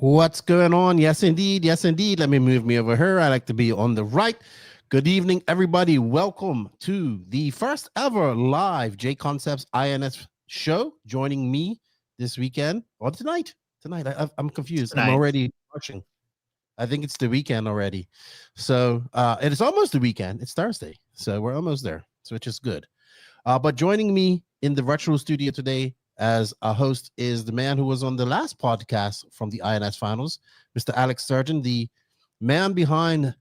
What's going on? Yes, indeed. Yes, indeed. Let me move me over here. I like to be on the right. Good evening, everybody. Welcome to the first ever live JConcepts INS show. Joining me this weekend or tonight. Tonight, I'm confused. Tonight. I'm already watching. I think it's the weekend already. So it is almost the weekend. It's Thursday. So we're almost there. So which is good. But joining me in the virtual studio today as a host is the man who was on the last podcast from the INS finals, Mr. Alex Sturgeon, the man behind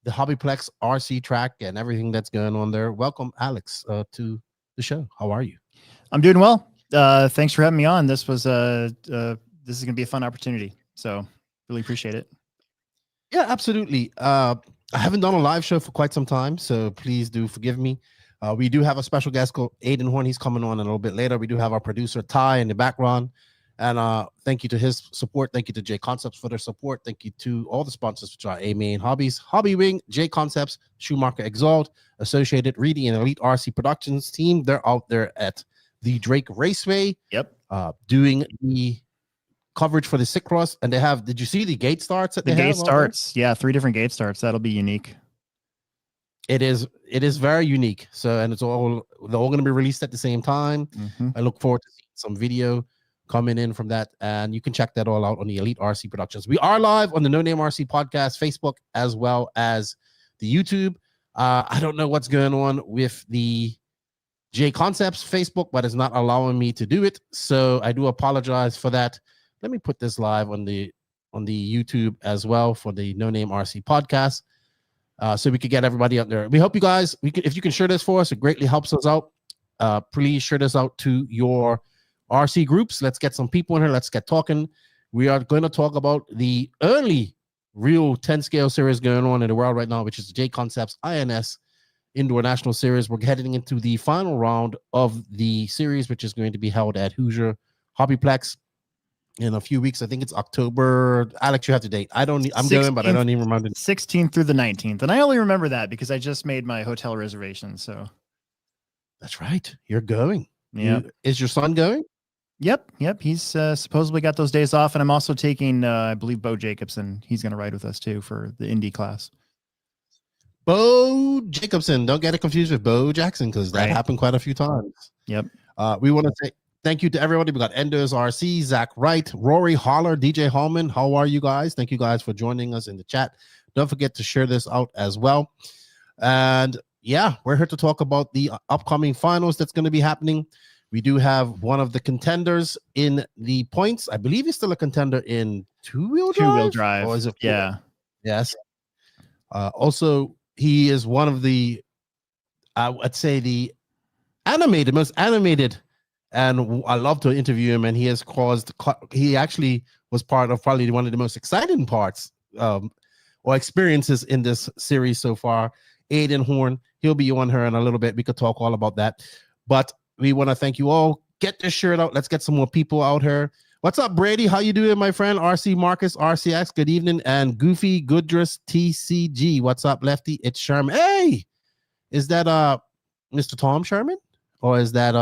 the HobbyPlex RC track and everything that's going on there. Welcome, Alex, to the show. How are you? I'm doing well. Thanks for having me on. This was this is going to be a fun opportunity. So really appreciate it. Yeah, absolutely. I haven't done a live show for quite some time, so please do forgive me. We do have a special guest called Aiden Horn. He's coming on a little bit later. We do have our producer Ty in the background. And thank you to his support. Thank you to JConcepts for their support. Thank you to all the sponsors, which are A-Main Hobbies, Hobby Wing, JConcepts, Schumacher Exalt, Associated, Reedy, and Elite RC Productions team. They're out there at the Drake Raceway. Yep. Doing the coverage for the Cycross. And they have, did you see the gate starts that the they have? Gate starts. Yeah, 3 different gate starts. That'll be unique. It is very unique. So, and they're all going to be released at the same time. I look forward to seeing some video coming in from that, and you can check that all out on the Elite RC Productions. We are live on the No Name RC podcast, Facebook, as well as the YouTube. I don't know what's going on with the JConcepts Facebook, but it's not allowing me to do it. So I do apologize for that. Let me put this live on the YouTube as well for the No Name RC podcast. So we could get everybody out there. We hope you guys, if you can share this for us, it greatly helps us out. Please share this out to your RC groups. Let's get some people in here. Let's get talking. We are going to talk about the early real 10 scale series going on in the world right now, which is the JConcepts INS Indoor National Series. We're heading into the final round of the series, which is going to be held at Hoosier HobbyPlex in a few weeks. I think it's October. Alex, you have the date. I'm going, but I don't even remember. 16th through the 19th. And I only remember that because I just made my hotel reservation. So that's right. You're going. Yeah. Is your son going? Yep. He's supposedly got those days off. And I'm also taking, I believe, Bo Jacobson. He's going to ride with us too for the Indy class. Bo Jacobson. Don't get it confused with Bo Jackson, because that happened quite a few times. Yep. We want to say thank you to everybody. We got Endos RC, Zach Wright, Rory Holler, DJ Hallman. How are you guys? Thank you guys for joining us in the chat. Don't forget to share this out as well. And yeah, we're here to talk about the upcoming finals that's going to be happening. We do have one of the contenders in the points. I believe he's still a contender in two-wheel drive. Two-wheel drive. Or is it yeah. Yes. Also, he is one of the, I'd say the most animated, and I love to interview him, and he actually was part of probably one of the most exciting parts or experiences in this series so far. Aydin Horne, he'll be on her in a little bit. We could talk all about that, but we want to thank you all. Get this shirt out. Let's get some more people out here. What's up, Brady? How you doing, my friend? RC Marcus, RCX, good evening. And Goofy Goodress TCG. What's up, Lefty? It's Sherman. Hey, is that Mr. Tom Sherman? Or is that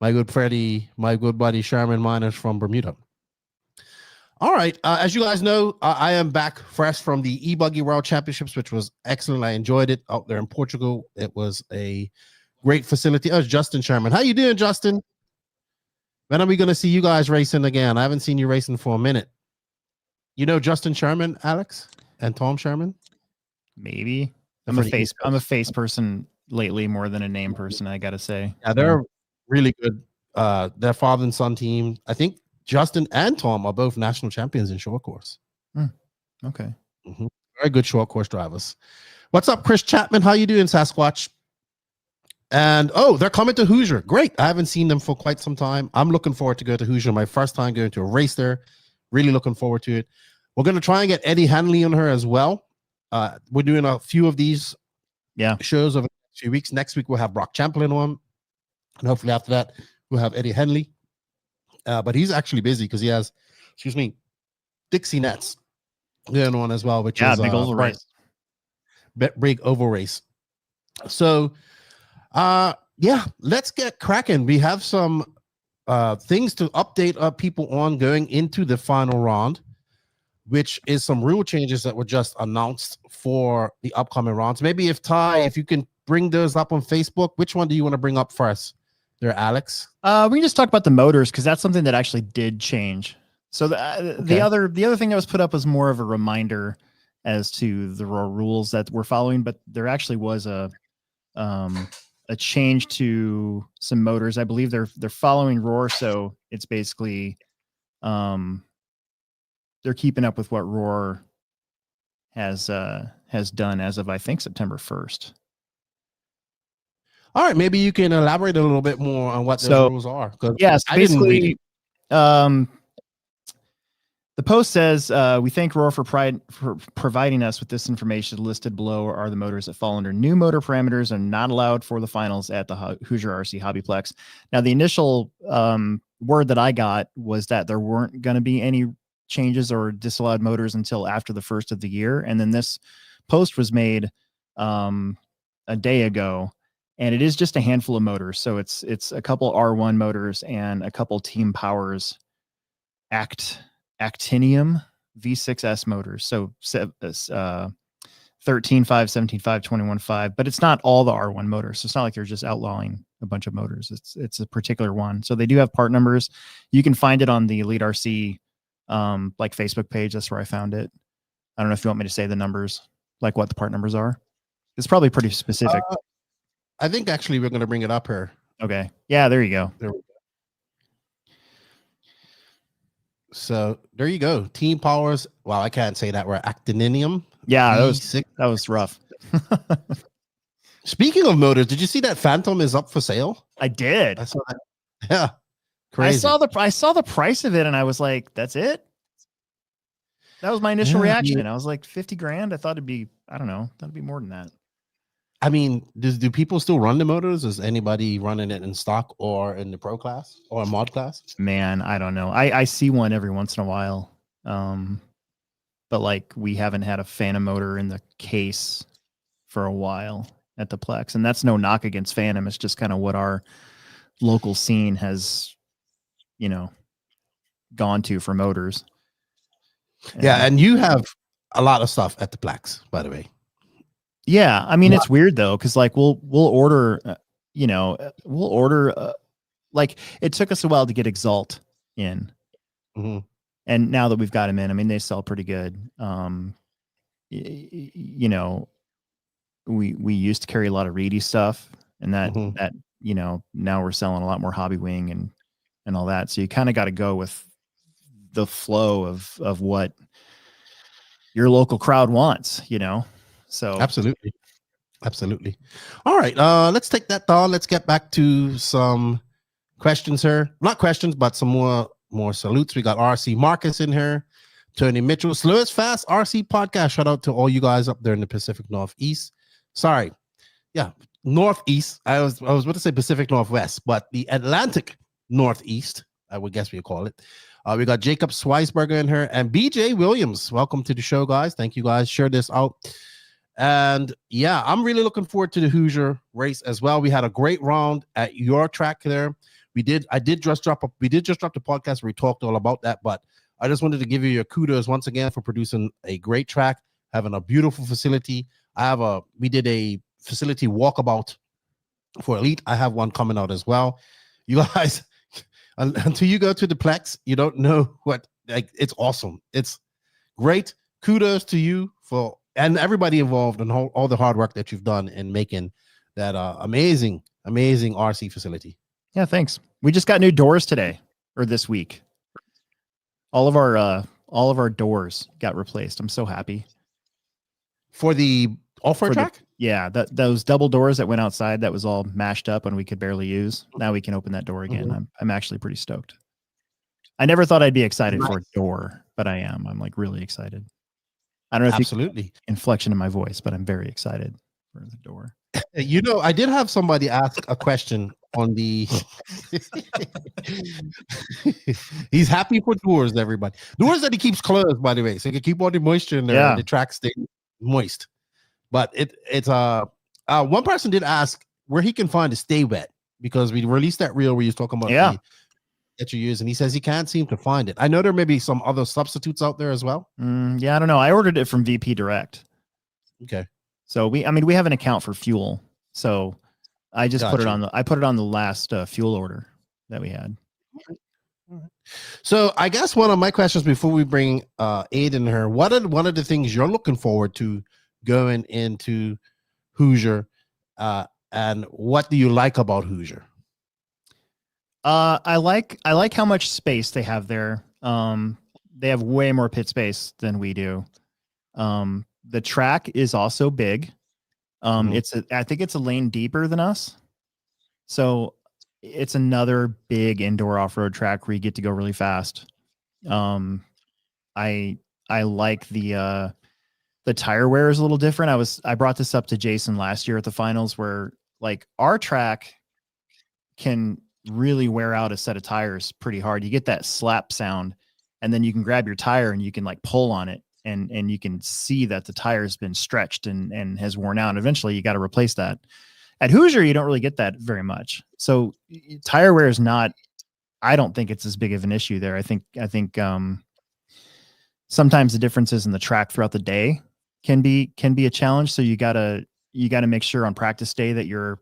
my good Freddie, my good buddy Sherman Miners from Bermuda? All right. As you guys know, I am back fresh from the E-Buggy World Championships, which was excellent. I enjoyed it out there in Portugal. It was a great facility. Oh, it's Justin Sherman. How you doing, Justin? When are we going to see you guys racing again? I haven't seen you racing for a minute. You know Justin Sherman, Alex, and Tom Sherman? Maybe. I'm a face person lately more than a name person, I got to say. Yeah, they're really good. Their father and son team. I think Justin and Tom are both national champions in short course. Okay. Very good short course drivers. What's up, Chris Chapman? How you doing, Sasquatch? And they're coming to Hoosier. Great. I haven't seen them for quite some time. I'm looking forward to go to Hoosier. My first time going to a race there. Really looking forward to it. We're going to try and get Eddie Hanley on her as well. We're doing a few of these shows over the next few weeks. Next week we'll have Brock Champlin on. And hopefully after that we'll have Eddie Henley. But he's actually busy because he has, Dixie Nets going on as well, which is big oval race. Big oval race. So let's get cracking. We have some things to update people on going into the final round. which is some rule changes that were just announced for the upcoming rounds. Maybe if you can bring those up on Facebook, which one do you want to bring up first there, Alex? We can just talk about the motors because that's something that actually did change. So the other thing that was put up was more of a reminder as to the rules that we're following, but there actually was a change to some motors. I believe they're following Roar, so it's basically they're keeping up with what Roar has done as of, I think, September 1st. All right, maybe you can elaborate a little bit more on what those rules are. Yes, I basically, the post says, we thank Roar for providing us with this information. Listed below are the motors that fall under new motor parameters and not allowed for the finals at the Hoosier HobbyPlex. Now, the initial word that I got was that there weren't going to be any changes or disallowed motors until after the first of the year. And then this post was made a day ago, and it is just a handful of motors. So it's a couple R1 motors and a couple Team Powers Actinium V6S motors. So 13.5, 17.5, 21.5, but it's not all the R1 motors. So it's not like they're just outlawing a bunch of motors. It's a particular one. So they do have part numbers. You can find it on the Elite RC like Facebook page. That's where I found it. I don't know if you want me to say the numbers, like what the part numbers are. It's probably pretty specific. I think actually we're going to bring it up here. Okay. Yeah, there you go. There we go. So there you go. Team Powers. Wow, I can't say that. We're Actinium. Yeah, that was rough. Speaking of motors, did you see that Phantom is up for sale? I did. I saw that. Yeah. Crazy. I saw the price of it and I was like, that's it? That was my initial reaction. I was like, 50 grand. I thought it'd be, I don't know, that'd be more than that. I mean, do people still run the motors? Is anybody running it in stock or in the pro class or mod class? Man, I don't know. I see one every once in a while. But like we haven't had a Phantom motor in the case for a while at the Plex. And that's no knock against Phantom. It's just kind of what our local scene has, gone to for motors. And you have a lot of stuff at the Plex, by the way. Yeah, I mean, it's weird though, because like we'll order, like it took us a while to get Exalt in, and now that we've got them in, I mean, they sell pretty good. We used to carry a lot of Reedy stuff, and that now we're selling a lot more Hobby Wing and all that. So you kind of got to go with the flow of what your local crowd wants, So absolutely. All right, let's take that down. Let's get back to some questions here. Not questions, but some more salutes. We got RC Marcus in here, Tony Mitchell, Slowest Fast RC Podcast. Shout out to all you guys up there in the Pacific Northeast. Sorry, yeah, Northeast. I was going to say Pacific Northwest, but the Atlantic Northeast, I would guess we call it. We got Jacob Sweisberger in here and BJ Williams. Welcome to the show, guys. Thank you, guys. Share this out. And yeah, I'm really looking forward to the Hoosier race as well. We had a great round at your track there. We did just drop the podcast where we talked all about that, but I just wanted to give you your kudos once again for producing a great track, having a beautiful facility. We did a facility walkabout for Elite. I have one coming out as well. You guys, until you go to the Plex, you don't know it's awesome. It's great. Kudos to you and everybody involved and all the hard work that you've done in making that amazing RC facility. Yeah, thanks. We just got new doors today or this week. All of our doors got replaced. I'm so happy. For the off-road track? Yeah, those double doors that went outside that was all mashed up and we could barely use. Now we can open that door again. I'm actually pretty stoked. I never thought I'd be excited for a door, but I am. I'm like really excited. I don't know if absolutely inflection in my voice, but I'm very excited for the door. I did have somebody ask a question on the he's happy for doors, everybody. Doors that he keeps closed, by the way, so he can keep all the moisture in there and the track stay moist. But it's one person did ask where he can find the Stay Wet, because we released that reel where he was talking about that you use, and he says he can't seem to find it. I know there may be some other substitutes out there as well. Yeah, I don't know. I ordered it from VP Direct. Okay. So we have an account for fuel. So I just put it on the last fuel order that we had. So I guess one of my questions before we bring Aiden here, what are one of the things you're looking forward to going into Hoosier, and what do you like about Hoosier? I like how much space they have there. They have way more pit space than we do. The track is also big. I think it's a lane deeper than us. So it's another big indoor off-road track where you get to go really fast. I like the tire wear is a little different. I brought this up to Jason last year at the finals, where like our track can really wear out a set of tires pretty hard. You get that slap sound, and then you can grab your tire and you can like pull on it, and you can see that the tire's been stretched and has worn out. And eventually you got to replace that. At Hoosier, you don't really get that very much. So tire wear is not, I don't think it's as big of an issue there. I think sometimes the differences in the track throughout the day can be a challenge. So you gotta make sure on practice day that you're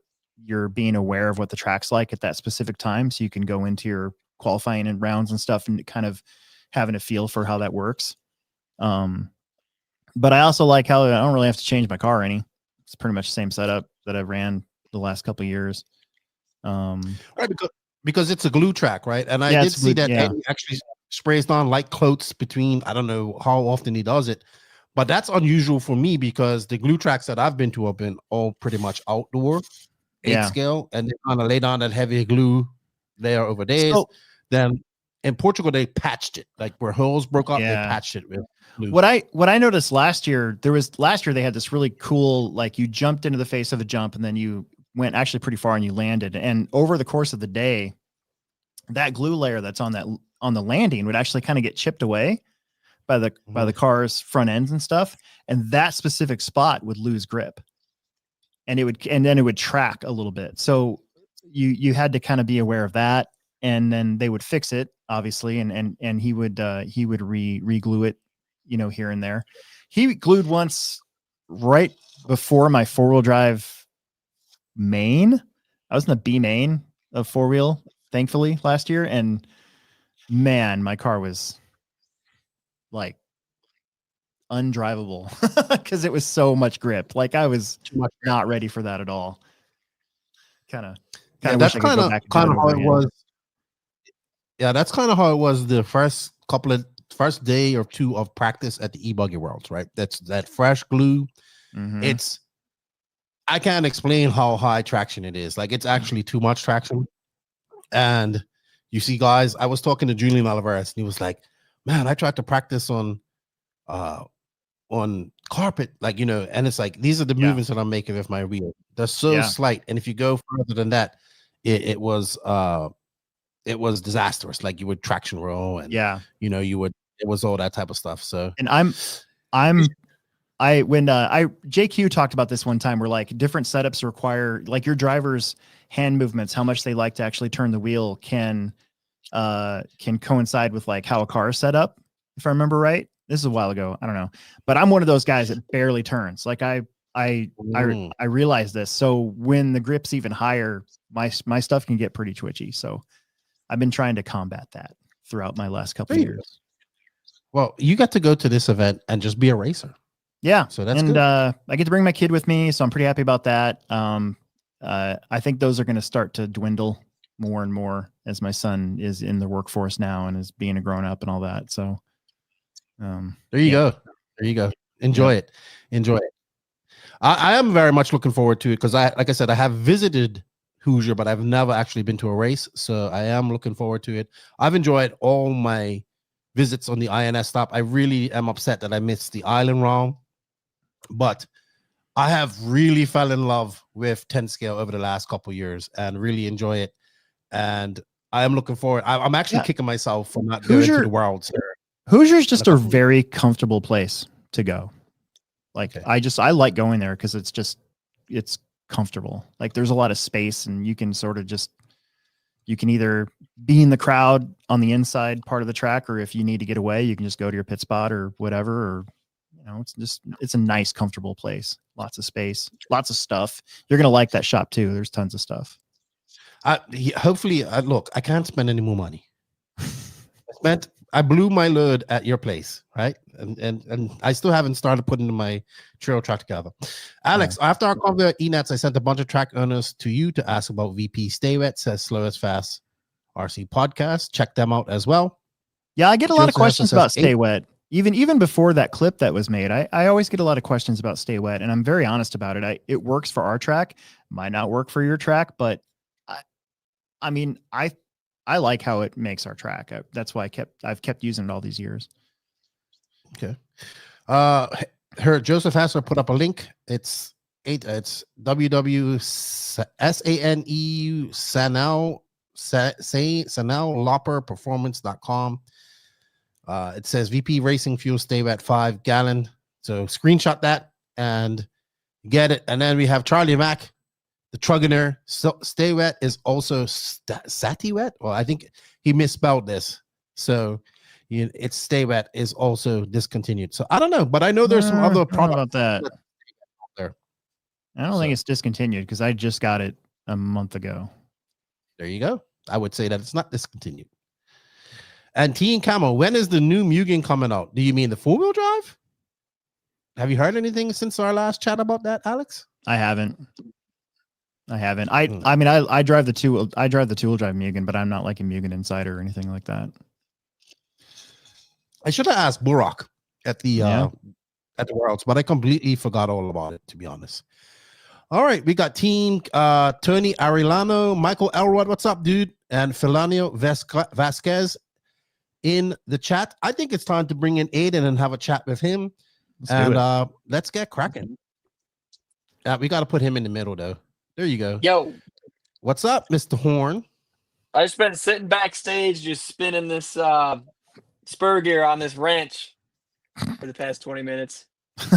being aware of what the track's like at that specific time, so you can go into your qualifying and rounds and stuff and kind of having a feel for how that works. But I also like how I don't really have to change my car any. It's pretty much the same setup that I've ran the last couple of years. Right, because it's a glue track, right? And I did see that Eddie actually sprays on light coats between, I don't know how often he does it, but that's unusual for me because the glue tracks that I've been to have been all pretty much outdoor, 8 scale, and they kind of laid on that heavy glue there over days. So, then in Portugal, they patched it, like where holes broke up, they patched it with glue. What I noticed last year, they had this really cool, like you jumped into the face of a jump and then you went actually pretty far and you landed. And over the course of the day, that glue layer that's on the landing would actually kind of get chipped away by the car's front ends and stuff. And that specific spot would lose grip. And then it would track a little bit. So you had to kind of be aware of that. And then they would fix it, obviously, and he would re-glue it, here and there. He glued once right before my 4-wheel drive main. I was in the B main of 4-wheel, thankfully, last year, and man, my car was like undrivable because it was so much grip. Like I was not ready for that at all. That's kind of how it was. Yeah, that's kind of how it was the first day or two of practice at the e-buggy worlds, right? That's that fresh glue. I can't explain how high traction it is. Like it's actually too much traction. And you see, guys, I was talking to Julian Oliveras, and he was like, "Man, I tried to practice on carpet, like and it's like these are the movements that I'm making with my wheel. They're so slight, and if you go further than that, it was disastrous. Like you would traction roll, and it was all that type of stuff. So, and when JQ talked about this one time, where like different setups require like your driver's hand movements, how much they like to actually turn the wheel can coincide with like how a car is set up. If I remember right, this is a while ago. I don't know, but I'm one of those guys that barely turns. Like I realize this. So when the grip's even higher, my stuff can get pretty twitchy. So I've been trying to combat that throughout my last couple of years. Well, you got to go to this event and just be a racer. Yeah. So that's good. I get to bring my kid with me, so I'm pretty happy about that. I think those are going to start to dwindle more and more as my son is in the workforce now and is being a grown up and all that. So there you go. There you go. Enjoy it. I am very much looking forward to it because like I said, I have visited Hoosier, but I've never actually been to a race. So I am looking forward to it. I've enjoyed all my visits on the INS stop. I really am upset that I missed the island round, but I have really fell in love with 10 scale over the last couple of years and really enjoy it. And I am looking forward. I'm actually kicking myself for not going to the Worlds. Hoosier's just a very comfortable place to go. Like I like going there because it's comfortable. Like there's a lot of space and you can sort of just you can either be in the crowd on the inside part of the track, or if you need to get away, you can just go to your pit spot or whatever. Or, it's a nice, comfortable place. Lots of space, lots of stuff. You're going to like that shop too. There's tons of stuff. Hopefully, look, I can't spend any more money. I blew my load at your place, right? And I still haven't started putting my trail track together. Alex, after our cover ENETs, I sent a bunch of track owners to you to ask about VP Stay Wet, says Slow as Fast RC podcast. Check them out as well. Yeah, I get a lot of questions about Stay Wet. Even before that clip that was made, I always get a lot of questions about Stay Wet, and I'm very honest about it. It works for our track, might not work for your track, but I like how it makes our track. That's why I've kept using it all these years. Okay. Joseph Hassler put up a link. It's www.sanellopperperformance.com. It says VP Racing Fuel Stay Wet 5 gallon. So screenshot that and get it. And then we have Charlie Mack, the Trugoner. So Stay Wet is also Sati Wet. Well, I think he misspelled this. So it's Stay Wet is also discontinued. So I don't know, but I know there's some other products about that. I don't think it's discontinued because I just got it a month ago. There you go. I would say that it's not discontinued. And Teen Camo, when is the new Mugen coming out? Do you mean the 4-wheel drive? Have you heard anything since our last chat about that, Alex? I haven't. I mean, I drive the two-wheel drive Mugen, but I'm not like a Mugen insider or anything like that. I should have asked Burak at the Worlds, but I completely forgot all about it, to be honest. All right, we got Team Tony Arellano, Michael Elrod, what's up, dude? And Felanio Vasquez in the chat. I think it's time to bring in Aiden and have a chat with him. Let's get cracking. We got to put him in the middle, though. There you go. Yo. What's up, Mr. Horn? I just been sitting backstage just spinning this spur gear on this wrench for the past 20 minutes.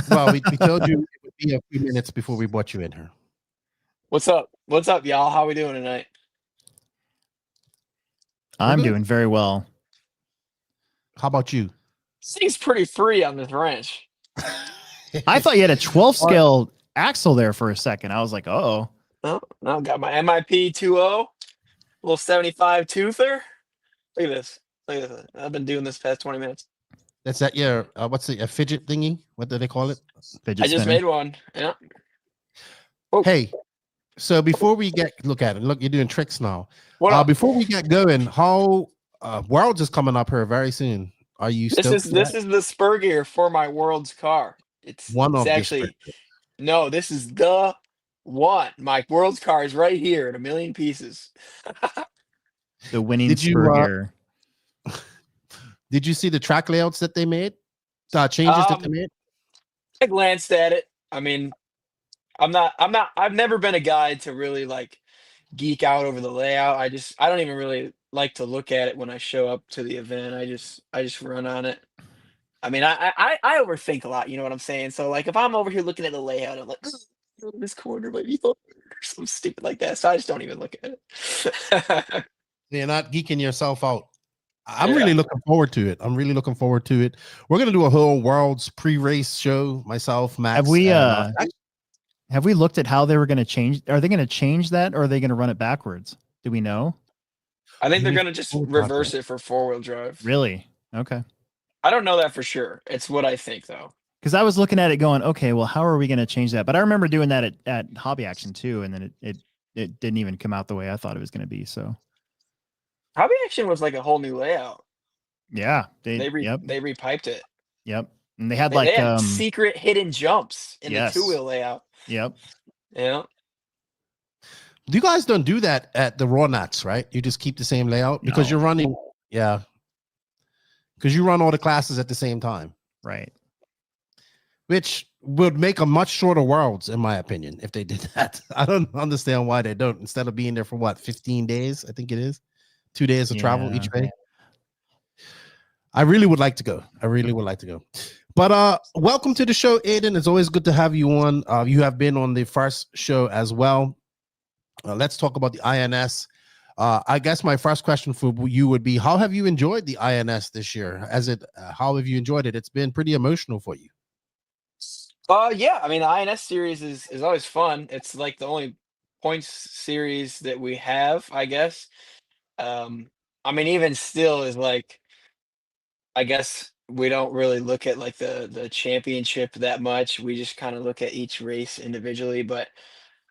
Well, we told you it would be a few minutes before we brought you in here. What's up? What's up, y'all? How we doing tonight? I'm doing very well. How about you? This thing's pretty free on this wrench. I thought you had a 12 scale axle there for a second. I was like, oh. No, got my MIP 2.0, little 75 toother. Look at this. I've been doing this past 20 minutes. That's that, yeah. What's it? A fidget thingy? What do they call it? I just made one. Yeah. Oh. Hey, so before we look at it, look, you're doing tricks now. Before we get going, how Worlds is coming up here very soon. Are you still? This is the spur gear for my Worlds car. It's actually no. This is the one. My Worlds car is right here in a million pieces. The winning spur gear. Did you see the track layouts that they made? Changes that they made? I glanced at it. I mean, I've never been a guy to really like geek out over the layout. I don't even really like to look at it when I show up to the event. I just run on it. I mean, I overthink a lot, you know what I'm saying? So like if I'm over here looking at the layout, I'm like, this corner might be or something stupid like that. So I just don't even look at it. You're not geeking yourself out. I'm really looking forward to it. We're going to do a whole Worlds pre-race show, myself, Max. Have we looked at how they were going to change? Are they going to change that, or are they going to run it backwards? Do we know? I think they're going to just reverse it for 4-wheel drive. Really? Okay. I don't know that for sure. It's what I think, though. Because I was looking at it going, okay, well, how are we going to change that? But I remember doing that at Hobby Action too, and then it didn't even come out the way I thought it was going to be. So Hobby Action was like a whole new layout. Yeah, they repiped it. Yep, and they had secret hidden jumps in the 2-wheel layout. Yep. Yeah. You guys don't do that at the Raw Nats, right? You just keep the same layout because you're running. Yeah. Because you run all the classes at the same time. Right. Which would make a much shorter Worlds, in my opinion, if they did that. I don't understand why they don't. Instead of being there for 15 days, I think it is. 2 days of travel each way. I really would like to go. But welcome to the show, Aiden. It's always good to have you on. You have been on the first show as well. Let's talk about the INS. I guess my first question for you would be, how have you enjoyed the INS this year? How have you enjoyed it? It's been pretty emotional for you. Yeah, I mean the INS series is always fun. It's like the only points series that we have, I guess. I mean, even still is like, I guess we don't really look at like the championship that much. We just kind of look at each race individually. But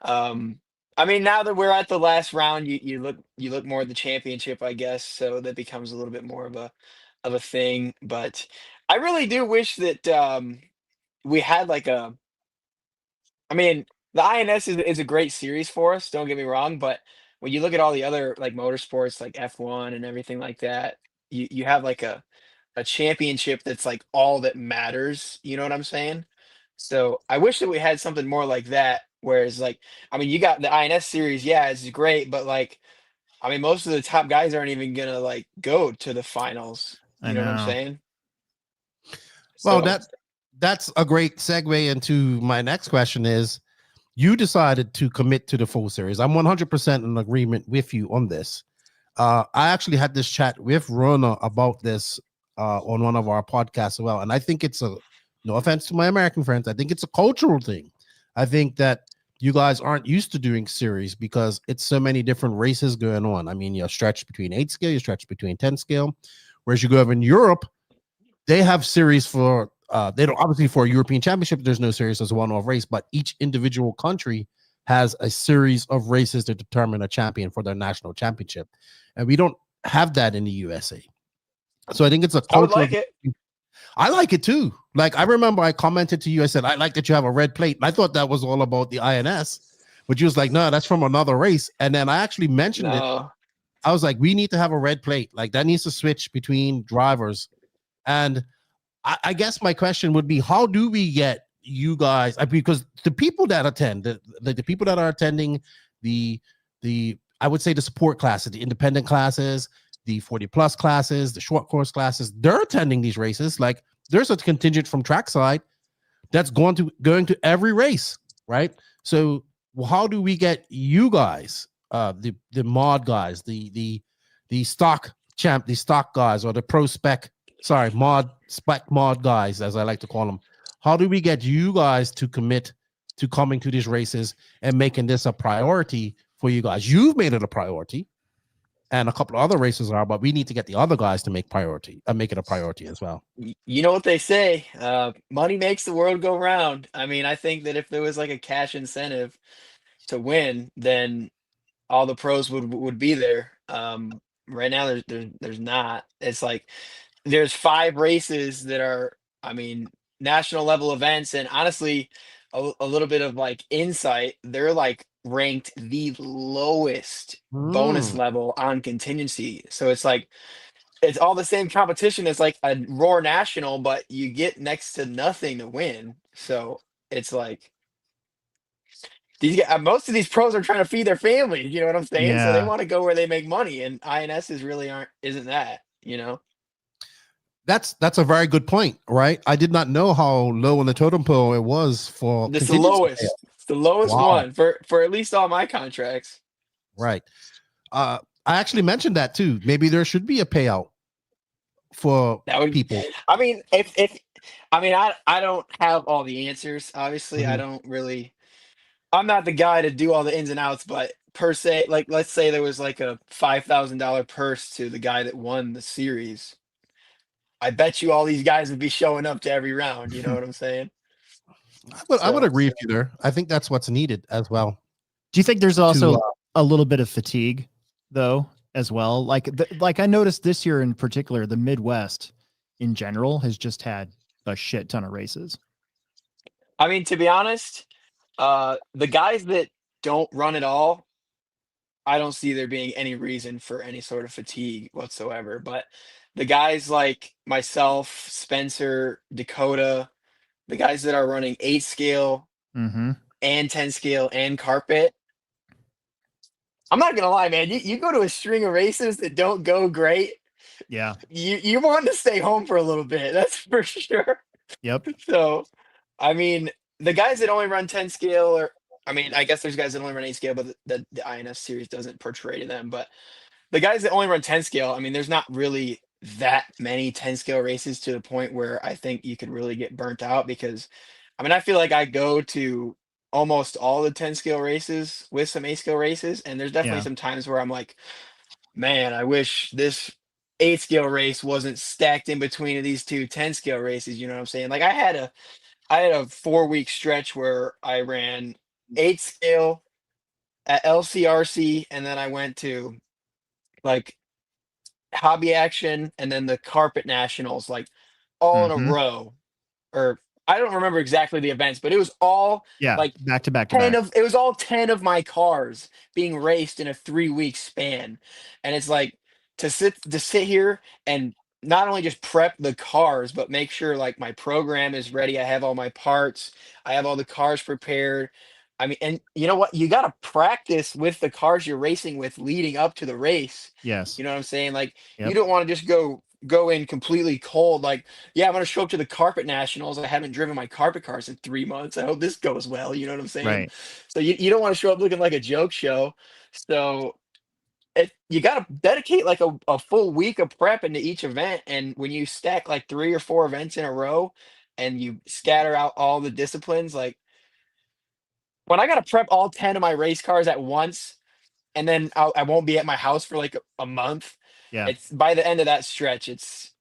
um, I mean, now that we're at the last round, you look more at the championship, I guess. So that becomes a little bit more of a thing. But I really do wish that we had like a. I mean, the INS is a great series for us. Don't get me wrong, but when you look at all the other like motorsports, like F1 and everything like that, you have like a championship that's like all that matters. You know what I'm saying? So I wish that we had something more like that. Whereas, like, I mean, you got the INS series, yeah, it's great, but like, I mean, most of the top guys aren't even gonna like go to the finals. I You know what I'm know. saying? Well, So that's a great segue into my next question is, you decided to commit to the full series. I'm 100% in agreement with you on this. I actually had this chat with Rona about this on one of our podcasts as well. And I think it's no offense to my American friends, I think it's a cultural thing. I think that you guys aren't used to doing series because it's so many different races going on. I mean, you're stretched between 8 scale, you're stretched between 10 scale. Whereas you go over in Europe, they have series for they don't, obviously for a European Championship, there's no series as a one-off race, but each individual country has a series of races to determine a champion for their national championship. And we don't have that in the USA. So I think it's a I would cultural. like it. I like it too. Like I remember I commented to you, I said, I like that you have a red plate. And I thought that was all about the INS, but you was like, no, that's from another race. And then I actually mentioned it. No. I was like, we need to have a red plate. Like that needs to switch between drivers. And I guess my question would be, how do we get you guys? Because the people that attend, the people that are attending the I would say the support classes, the independent classes, the 40 plus classes, the short course classes, they're attending these races. Like there's a contingent from trackside that's going to every race, right? So how do we get you guys, the mod guys, the stock champ, the stock guys, or the pro spec, sorry, spec mod guys, as I like to call them? How do we get you guys to commit to coming to these races and making this a priority for you guys? You've made it a priority, and a couple of other races are, but we need to get the other guys to make it a priority as well. You know what they say, money makes the world go round. I mean, I think that if there was like a cash incentive to win, then all the pros would be there. Right now, there's not. It's like there's 5 races that are, I mean, national level events, and honestly, a little bit of like insight. They're like ranked the lowest bonus level on contingency. So it's like it's all the same competition as like a Roar National, but you get next to nothing to win. So it's like most of these pros are trying to feed their families. You know what I'm saying? So they Yeah. want to go where they make money, and INSs really isn't that. You know, That's a very good point, right? I did not know how low on the totem pole it was for it's the contingency lowest. payout. It's the lowest Wow. one for at least all my contracts. Right. I actually mentioned that too. Maybe there should be a payout for That would, people. I mean, if I mean, I don't have all the answers. Obviously, I Mhm. don't really. I'm not the guy to do all the ins and outs, but per se, like let's say there was like a $5,000 purse to the guy that won the series. I bet you all these guys would be showing up to every round. You know what I'm saying? I would So agree with you there. I think that's what's needed as well. Do you think there's To also a little bit of fatigue though as well? Like I noticed this year in particular, the Midwest in general has just had a shit ton of races. I mean, to be honest, the guys that don't run at all, I don't see there being any reason for any sort of fatigue whatsoever. But the guys like myself, Spencer, Dakota, the guys that are running 8 scale Mm-hmm. and 10 scale and carpet, I'm not gonna lie, man. You go to a string of races that don't go great, Yeah. you want to stay home for a little bit. That's for sure. Yep. So, I mean, the guys that only run 10 scale I mean, I guess there's guys that only run 8 scale, but the INS series doesn't portray to them. But the guys that only run 10 scale, I mean, there's not really that many 10 scale races to the point where I think you could really get burnt out because, I mean, I feel like I go to almost all the 10 scale races with some 8 scale races, and there's definitely Yeah. some times where I'm like, man, I wish this 8 scale race wasn't stacked in between of these two 10 scale races. You know what I'm saying? Like I had a 4-week stretch where I ran 8 scale at LCRC, and then I went to like hobby action and then the carpet nationals, like all in a Mhm. row. Or I don't remember exactly the events, but it was all Yeah. like Back to back to 10 back. of it was all 10 of my cars being raced in a 3-week span. And it's like to sit here and not only just prep the cars, but make sure like my program is ready. I have all my parts, I have all the cars prepared. I mean, and you know what? You got to practice with the cars you're racing with leading up to the race. Yes. You know what I'm saying? Like you Yep. don't want to just go in completely cold. Like, yeah, I'm gonna show up to the carpet nationals. I haven't driven my carpet cars in 3 months. I hope this goes well. You know what I'm saying? Right. So you don't want to show up looking like a joke show. So you got to dedicate like a full week of prep into each event. And when you stack like 3 or 4 events in a row and you scatter out all the disciplines, like when I got to prep all 10 of my race cars at once, and then I won't be at my house for like a month. Yeah. It's by the end of that stretch, it's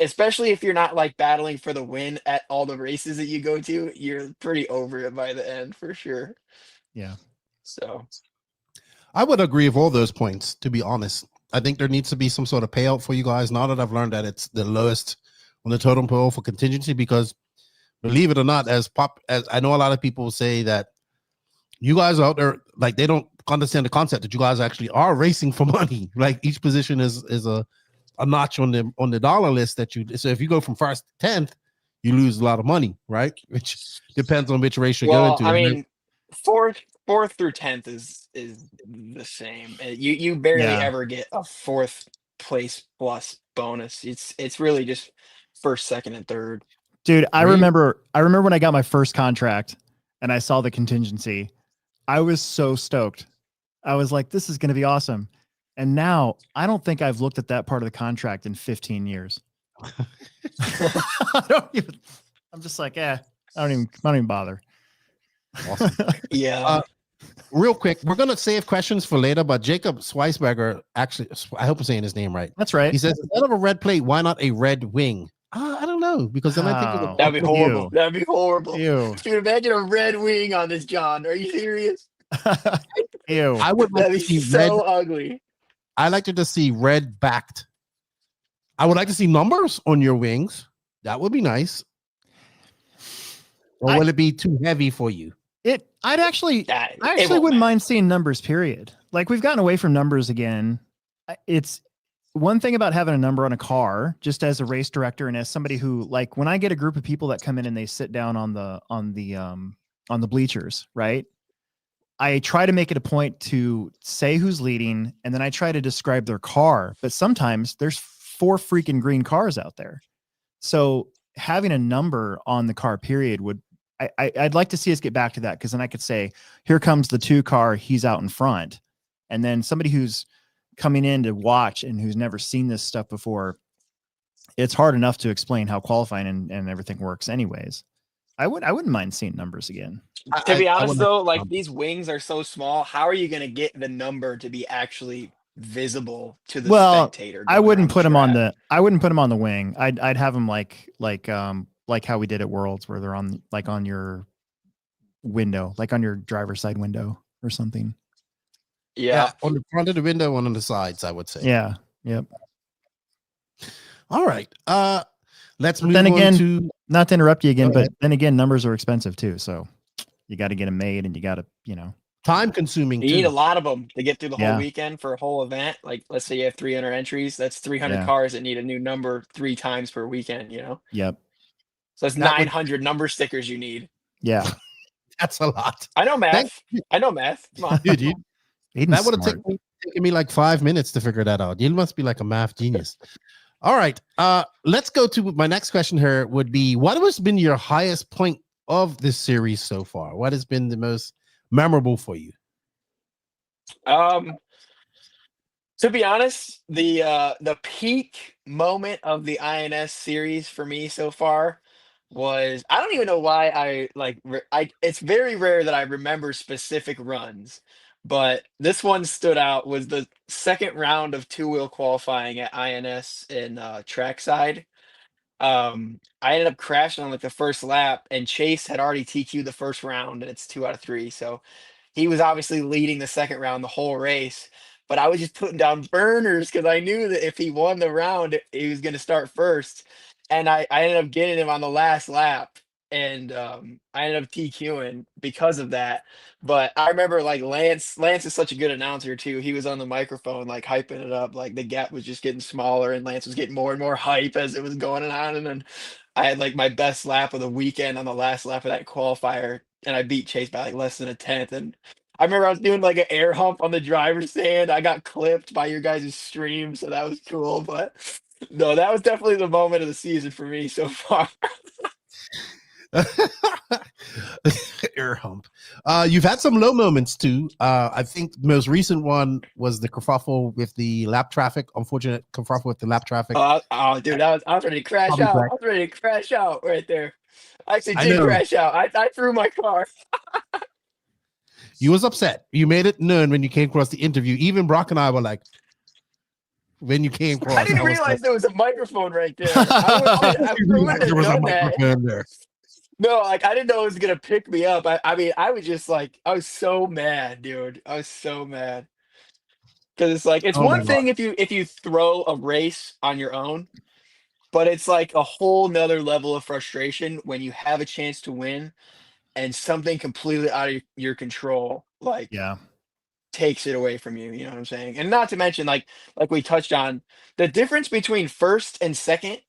especially if you're not like battling for the win at all the races that you go to, you're pretty over it by the end for sure. Yeah. So I would agree with all those points, to be honest. I think there needs to be some sort of payout for you guys now that I've learned that it's the lowest on the totem pole for contingency, because believe it or not, as I know a lot of people say that you guys are out there, like they don't understand the concept that you guys actually are racing for money. Like each position is a notch on the dollar list that you, so if you go from first to 10th, you lose a lot of money, right? Which depends on which race you're going to. I mean, fourth through 10th is the same. You barely ever get a 4th place plus bonus. It's really just first, second, and third. Dude, I remember when I got my first contract and I saw the contingency. I was so stoked. I was like, this is going to be awesome. And now I don't think I've looked at that part of the contract in 15 years. I'm just like, I don't even bother. Awesome. Yeah. Real quick, we're going to save questions for later, but Jacob Sweisberger, actually, I hope I'm saying his name right. That's right. He says, instead of a red plate, why not a red wing? I don't know, because then I think of that'd be horrible. Ew. That'd be horrible. Ew. Dude, imagine a red wing on this, John. Are you serious? Ew. I would like That'd to be see so red. ugly. I like to just see red backed. I would like to see numbers on your wings. That would be nice. Or will it be too heavy for you? I actually wouldn't mind seeing numbers, period. Like we've gotten away from numbers again. It's one thing about having a number on a car, just as a race director and as somebody who, like, when I get a group of people that come in and they sit down on the bleachers, right? I try to make it a point to say who's leading, and then I try to describe their car. But sometimes there's 4 freaking green cars out there. So having a number on the car, period, I'd like to see us get back to that, because then I could say, here comes the 2 car, he's out in front. And then somebody who's coming in to watch and who's never seen this stuff before, it's hard enough to explain how qualifying and everything works anyways. I wouldn't mind seeing numbers again. To be honest though, like these wings are so small, how are you going to get the number to be actually visible to the spectator? I wouldn't put them on the wing. I'd have them like how we did at Worlds, where they're on your window, like on your driver's side window or something. Yeah. On the front of the window, one on the sides, I would say. Yeah. Yep. All right. Let's move then again, on to, not to interrupt you again, but then again, numbers are expensive too. So you got to get them made, and you got to, time consuming. You need a lot of them to get through the whole Yeah. weekend for a whole event. Like, let's say you have 300 entries. That's 300 cars that need a new number 3 times per weekend, Yep. So that's 900 number stickers you need. Yeah. That's a lot. I know math. Come on. Dude, that would have smart. taken me like 5 minutes to figure that out. You must be like a math genius. All right. Let's go to my next question here would be, what has been your highest point of this series so far? What has been the most memorable for you? To be honest, the peak moment of the INS series for me so far was I don't even know why I like I it's very rare that I remember specific runs, but this one stood out was the second round of two-wheel qualifying at INS in trackside. I ended up crashing on like the first lap, and Chase had already TQ'd the first round, and it's 2 out of 3. So he was obviously leading the second round the whole race. But I was just putting down burners because I knew that if he won the round, he was going to start first. And I ended up getting him on the last lap. And I ended up TQing because of that. But I remember like Lance is such a good announcer too. He was on the microphone like hyping it up. Like the gap was just getting smaller and Lance was getting more and more hype as it was going on. And then I had like my best lap of the weekend on the last lap of that qualifier, and I beat Chase by like less than a tenth. And I remember I was doing like an air hump on the driver's stand. I got clipped by your guys' stream, so that was cool. But no, that was definitely the moment of the season for me so far. Air hump. You've had some low moments too. I think the most recent one was the kerfuffle with the lap traffic. Unfortunate kerfuffle with the lap traffic. Oh, dude, I was ready to crash out. I was ready to crash out right there. I actually did crash out. I threw my car. You was upset. You made it known when you came across the interview. Even Brock and I were like, when you came across, I didn't realize there was a microphone right there. I wouldn't have done that. There. No, like I didn't know it was gonna pick me up. I mean, I was just like, I was so mad, dude. I was so mad because it's like it's one thing if you throw a race on your own, but it's like a whole nother level of frustration when you have a chance to win and something completely out of your control, like takes it away from you. You know what I'm saying? And not to mention, like we touched on, the difference between first and second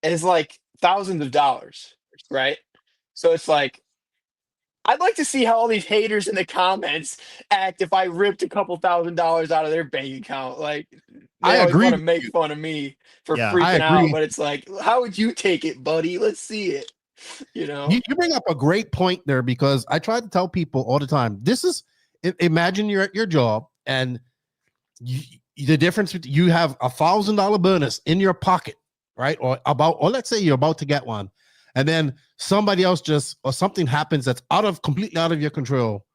is like thousands of dollars, right? So it's like, I'd like to see how all these haters in the comments act if I ripped a couple $1,000s out of their bank account. Like, they always want to make fun of me for freaking out, but it's like, how would you take it, buddy? Let's see it. You know, you bring up a great point there, because I try to tell people all the time, this is, imagine you're at your job and the difference between you have $1,000 bonus in your pocket, right? Or let's say you're about to get one. And then somebody else or something happens that's completely out of your control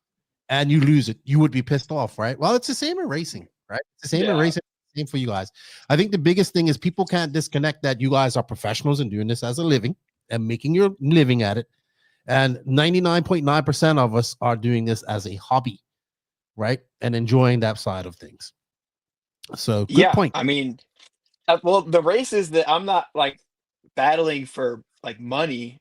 and you lose it. You would be pissed off, right? Well, it's the same in racing, right? It's the same in racing, same for you guys. I think the biggest thing is people can't disconnect that you guys are professionals and doing this as a living and making your living at it. And 99.9% of us are doing this as a hobby, right? And enjoying that side of things. So good point. I mean, well, the races that I'm not like battling for like money,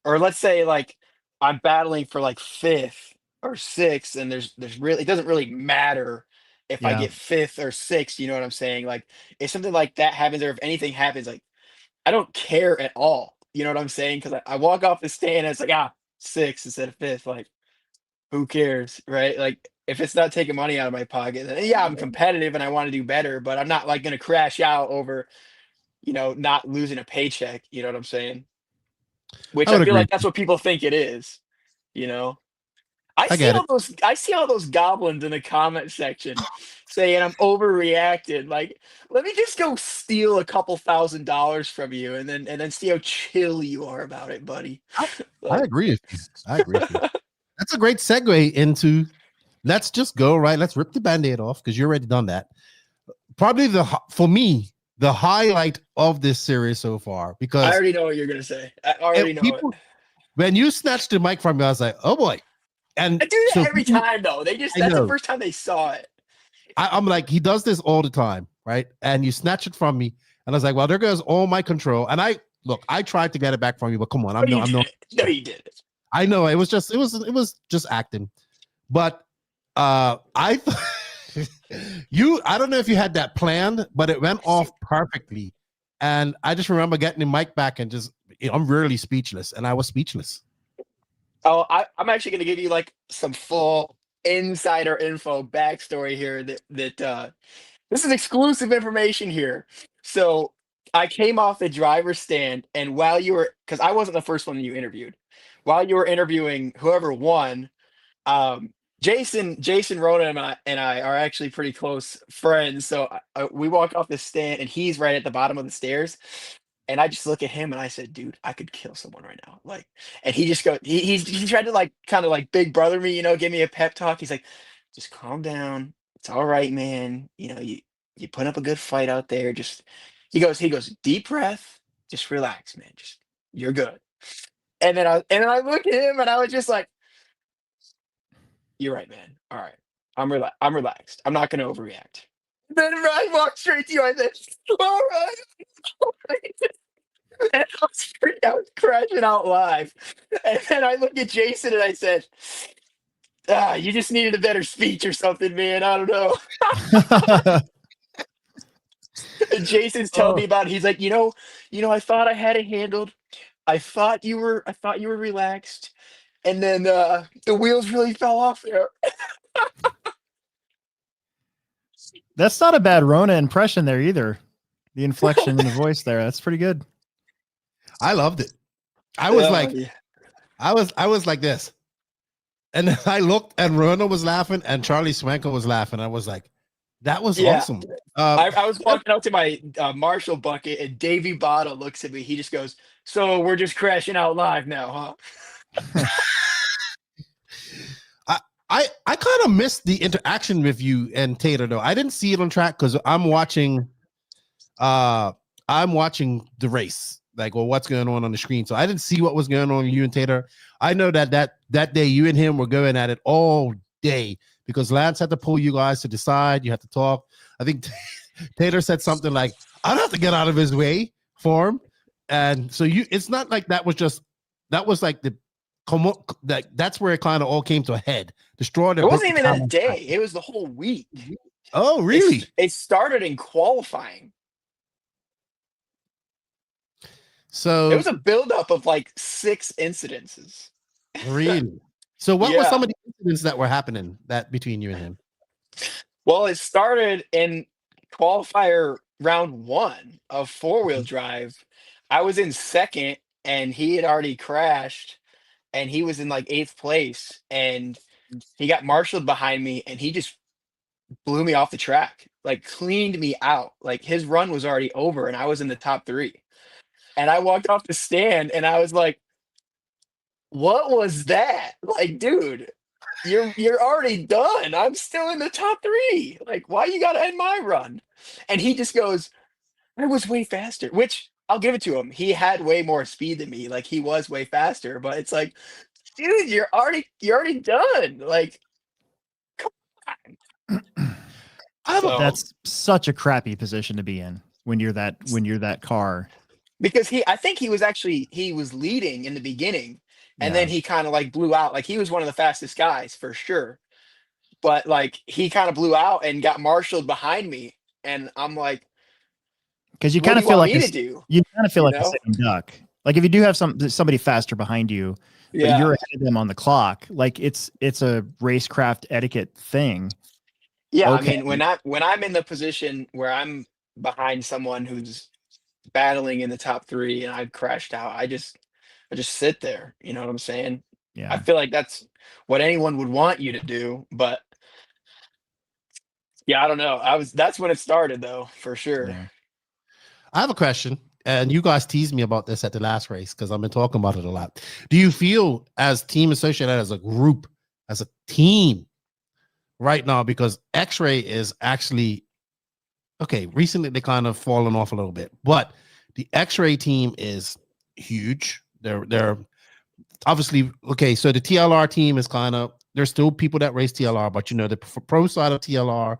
or let's say like I'm battling for like fifth or sixth, and there's really, it doesn't really matter if I get fifth or sixth, you know what I'm saying? Like if something like that happens, or if anything happens, like I don't care at all. You know what I'm saying? Because I walk off the stand and it's like, sixth instead of fifth. Like, who cares, right? Like if it's not taking money out of my pocket, then I'm competitive and I want to do better, but I'm not like going to crash out over, not losing a paycheck. You know what I'm saying? Which I feel like that's what people think it is, you know? I see all those goblins in the comment section saying I'm overreacted. Like, let me just go steal a couple $1,000s from you and then see how chill you are about it, buddy. I agree with you. That's a great segue into, let's just go, right? Let's rip the Band-Aid off, because you're already done that. Probably for me, the highlight of this series so far, because I already know what you're gonna say. I already know it. When you snatched the mic from me, I was like, oh boy. And I do that every time though. That's the first time they saw it. I'm like, he does this all the time, right? And you snatch it from me, and I was like, well, there goes all my control. And I tried to get it back from you, but come on, No, you did it. I know it was just acting, but I don't know if you had that planned, but it went off perfectly. And I just remember getting the mic back and just, I'm really speechless, and I was speechless. Oh, I'm actually going to give you like some full insider info backstory here that this is exclusive information here. So I came off the driver's stand, and while you were, because I wasn't the first one you interviewed, while you were interviewing whoever won, Jason Rona and I are actually pretty close friends. So we walk off the stand, and he's right at the bottom of the stairs. And I just look at him and I said, "Dude, I could kill someone right now." Like, and he just go, he tried to like kind of like big brother me, give me a pep talk. He's like, "Just calm down. It's all right, man. You put up a good fight out there. Just," he goes, "Deep breath. Just relax, man. Just you're good." And then I looked at him and I was just like, "You're right, man. All right. I'm relaxed. I'm not gonna overreact." Then I walked straight to you. I said, "All right." And I was crashing out live. And then I looked at Jason and I said, you just needed a better speech or something, man. I don't know. And Jason's telling me about it. He's like, I thought I had it handled. I thought you were relaxed. And then the wheels really fell off there. That's not a bad Rona impression there either. The inflection in the voice there. That's pretty good. I loved it. I was like, Yeah. I was like this. And then I looked and Rona was laughing and Charlie Swanko was laughing. I was like, that was awesome. I was walking out to my Marshall bucket and Davey Bottle looks at me. He just goes, "So we're just crashing out live now, huh?" I kind of missed the interaction with you and Tater though. I didn't see it on track because I'm watching the race, like, well, what's going on the screen. So I didn't see what was going on with you and Tater. I know that day you and him were going at it all day because Lance had to pull you guys to decide. You had to talk. I think Tater said something like, "I don't have to get out of his way for him." And so it's not like that was like that's where it kind of all came to a head. The straw that It wasn't even broke the that day. It was the whole week. Oh, really? It started in qualifying. So It was a buildup of like 6 incidences. really? So what were Yeah. some of the incidents that were happening that between you and him? Well, it started in qualifier round 1 of 4-wheel drive. I was in second and he had already crashed and he was in like 8th place and he got marshaled behind me and he just blew me off the track, like cleaned me out. Like his run was already over and I was in the top 3. And I walked off the stand and I was like, "What was that?" Like, dude, you're already done. I'm still in the top 3. Like, why you gotta end my run? And he just goes, "I was way faster," which I'll give it to him. He had way more speed than me. Like he was way faster, but it's like, dude, you're already done. Like, come on. So, That's such a crappy position to be in when you're that car. because I think he was leading in the beginning, and Yeah. then he kind of like blew out. Like he was one of the fastest guys for sure. But like he kind of blew out and got marshaled behind me. And I'm like, Because you what kind do of you feel want like me to do? you kind of feel You like a know? sitting duck. Like if you do have somebody faster behind you, but Yeah. you're ahead of them on the clock, like it's a racecraft etiquette thing. Yeah. Okay. I mean, when I'm in the position where I'm behind someone who's battling in the top 3 and I've crashed out, I just sit there. You know what I'm saying? I Yeah. feel like that's what anyone would want you to do. But yeah, I don't know. That's when it started though, for sure. Yeah. I have a question, and you guys teased me about this at the last race because I've been talking about it a lot. Do you feel as Team Associated, as a group, as a team right now, because X-Ray is actually okay, recently they kind of fallen off a little bit, but the X-Ray team is huge. They're obviously okay. So the TLR team is kind of, there's still people that race TLR, but the pro side of TLR,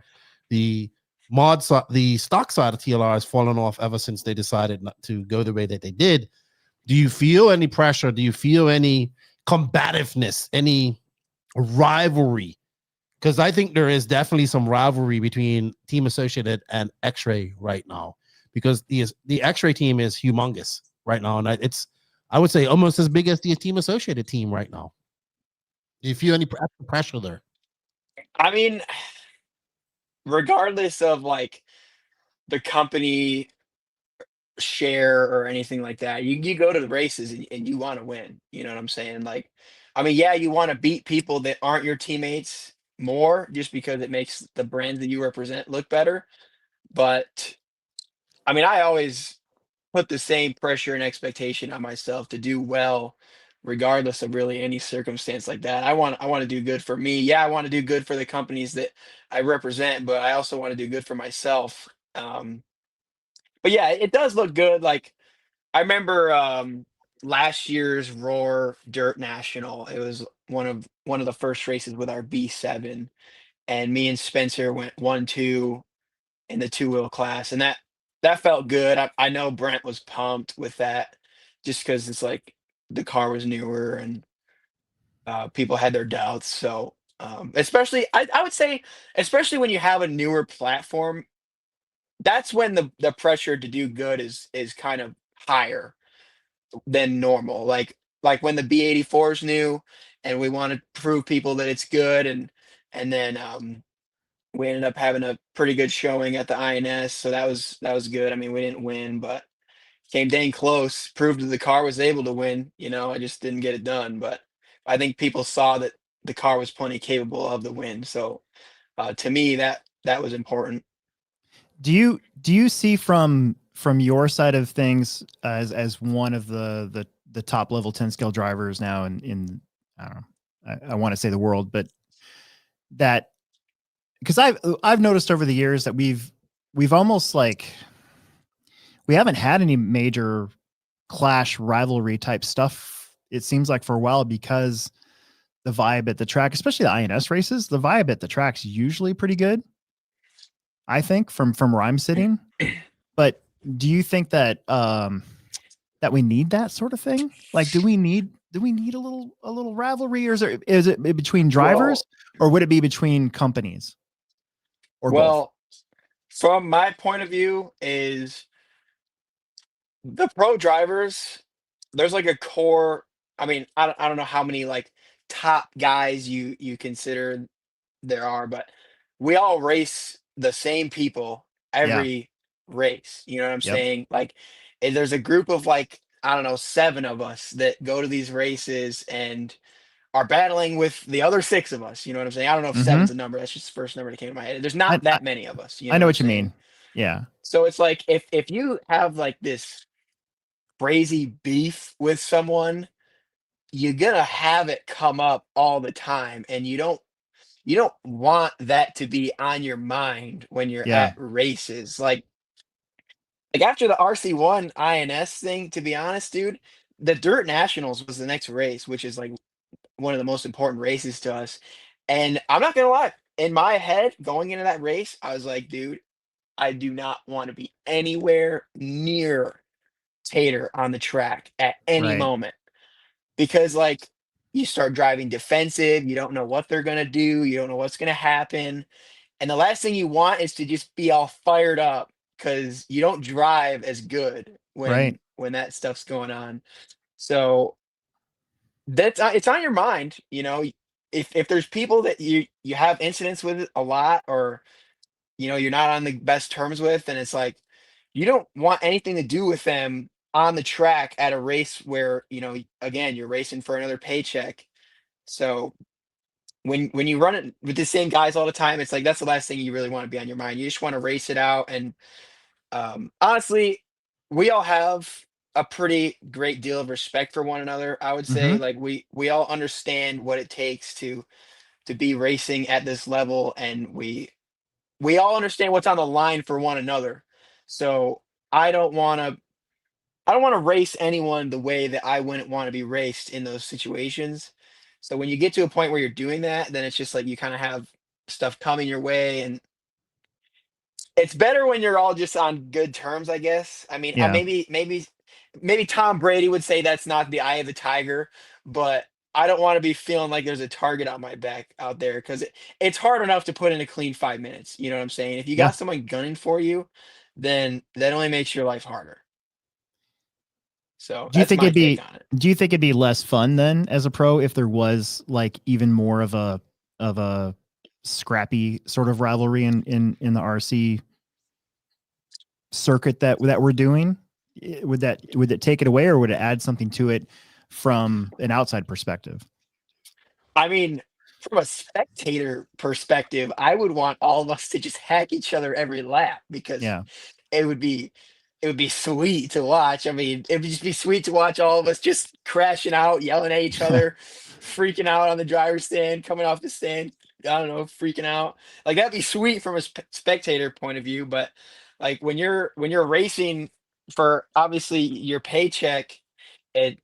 the mod side, the stock side of TLR has fallen off ever since they decided not to go the way that they did. Do you feel any pressure? Do you feel any combativeness, any rivalry? Because I think there is definitely some rivalry between Team Associated and X-Ray right now, because the X-Ray team is humongous right now, and it's, I would say, almost as big as the Team Associated team right now. Do you feel any pressure there? I mean, regardless of like the company share or anything like that, you go to the races and you want to win. You know what I'm saying? Like, I mean, yeah, you want to beat people that aren't your teammates more just because it makes the brand that you represent look better. But I mean, I always put the same pressure and expectation on myself to do well regardless of really any circumstance like that. I want to do good for me. Yeah, I want to do good for the companies that I represent, but I also want to do good for myself. But yeah, it does look good. Like I remember last year's Roar Dirt National. It was one of the first races with our B7, and me and Spencer went 1-2 in the two-wheel class, and that felt good. I know Brent was pumped with that, just because it's like the car was newer and people had their doubts. So especially, I would say, especially when you have a newer platform, that's when the pressure to do good is kind of higher than normal. Like when the B84 is new, and we want to prove people that it's good, and then we ended up having a pretty good showing at the INS, so that was good. I mean, we didn't win, but came dang close. Proved that the car was able to win. I just didn't get it done. But I think people saw that the car was plenty capable of the win. So to me, that was important. Do you see from your side of things as one of the top level 10 scale drivers now in I don't know, I want to say the world, but that, because I've noticed over the years that we've almost like, we haven't had any major clash rivalry type stuff, it seems like, for a while, because the vibe at the track, especially the INS races, the vibe at the track's usually pretty good, I think, from where I'm sitting. But do you think that that we need that sort of thing? Like, do we need a little rivalry, or is it between drivers, or would it be between companies, or both? Well, from my point of view, is the pro drivers, there's like a core. I mean, I don't know how many like top guys you consider there are, but we all race the same people Yeah. every race. You know what I'm Yep. saying? Like, there's a group of like, I don't know, 7 of us that go to these races and are battling with the other 6 of us. You know what I'm saying? I don't know if Mm-hmm. seven's a number. That's just the first number that came to my head. There's not I that many of us. You I know know what I'm what you saying? mean. Yeah. So it's like if you have like this crazy beef with someone, you're gonna have it come up all the time, and you don't want that to be on your mind when you're Yeah. at races. Like after the RC1 INS thing, to be honest, dude, the Dirt Nationals was the next race, which is like one of the most important races to us. And I'm not gonna lie, in my head, going into that race, I was like, dude, I do not want to be anywhere near Tater on the track at any Right. moment, because like you start driving defensive, you don't know what they're gonna do, you don't know what's gonna happen. And the last thing you want is to just be all fired up, because you don't drive as good Right. when that stuff's going on. So that's it's on your mind, if there's people that you have incidents with a lot, or you're not on the best terms with, and it's like you don't want anything to do with them on the track at a race where, again, you're racing for another paycheck. So when you run it with the same guys all the time, it's like that's the last thing you really want to be on your mind. You just want to race it out. And honestly, we all have a pretty great deal of respect for one another. I would Mm-hmm. say, like, we all understand what it takes to be racing at this level, and we all understand what's on the line for one another. So I don't want to I don't want to race anyone the way that I wouldn't want to be raced in those situations. So when you get to a point where you're doing that, then it's just like you kind of have stuff coming your way, and it's better when you're all just on good terms, I guess. I mean, Yeah. maybe Tom Brady would say that's not the eye of the tiger, but I don't want to be feeling like there's a target on my back out there, because it's hard enough to put in a clean 5 minutes. You know what I'm saying? If you Yeah. got someone gunning for you, then that only makes your life harder. So Do you that's think my it'd take be on it. do you think it'd be less fun then as a pro if there was like even more of a scrappy sort of rivalry in the RC circuit that we're doing? Would it take it away, or would it add something to it from an outside perspective? I mean, from a spectator perspective, I would want all of us to just hack each other every lap because Yeah. it would be it would be sweet to watch. I mean, it would just be sweet to watch all of us just crashing out, yelling at each other, freaking out on the driver's stand, coming off the stand. I don't know, freaking out. Like that'd be sweet from a spectator point of view, but like when you're racing for obviously your paycheck, it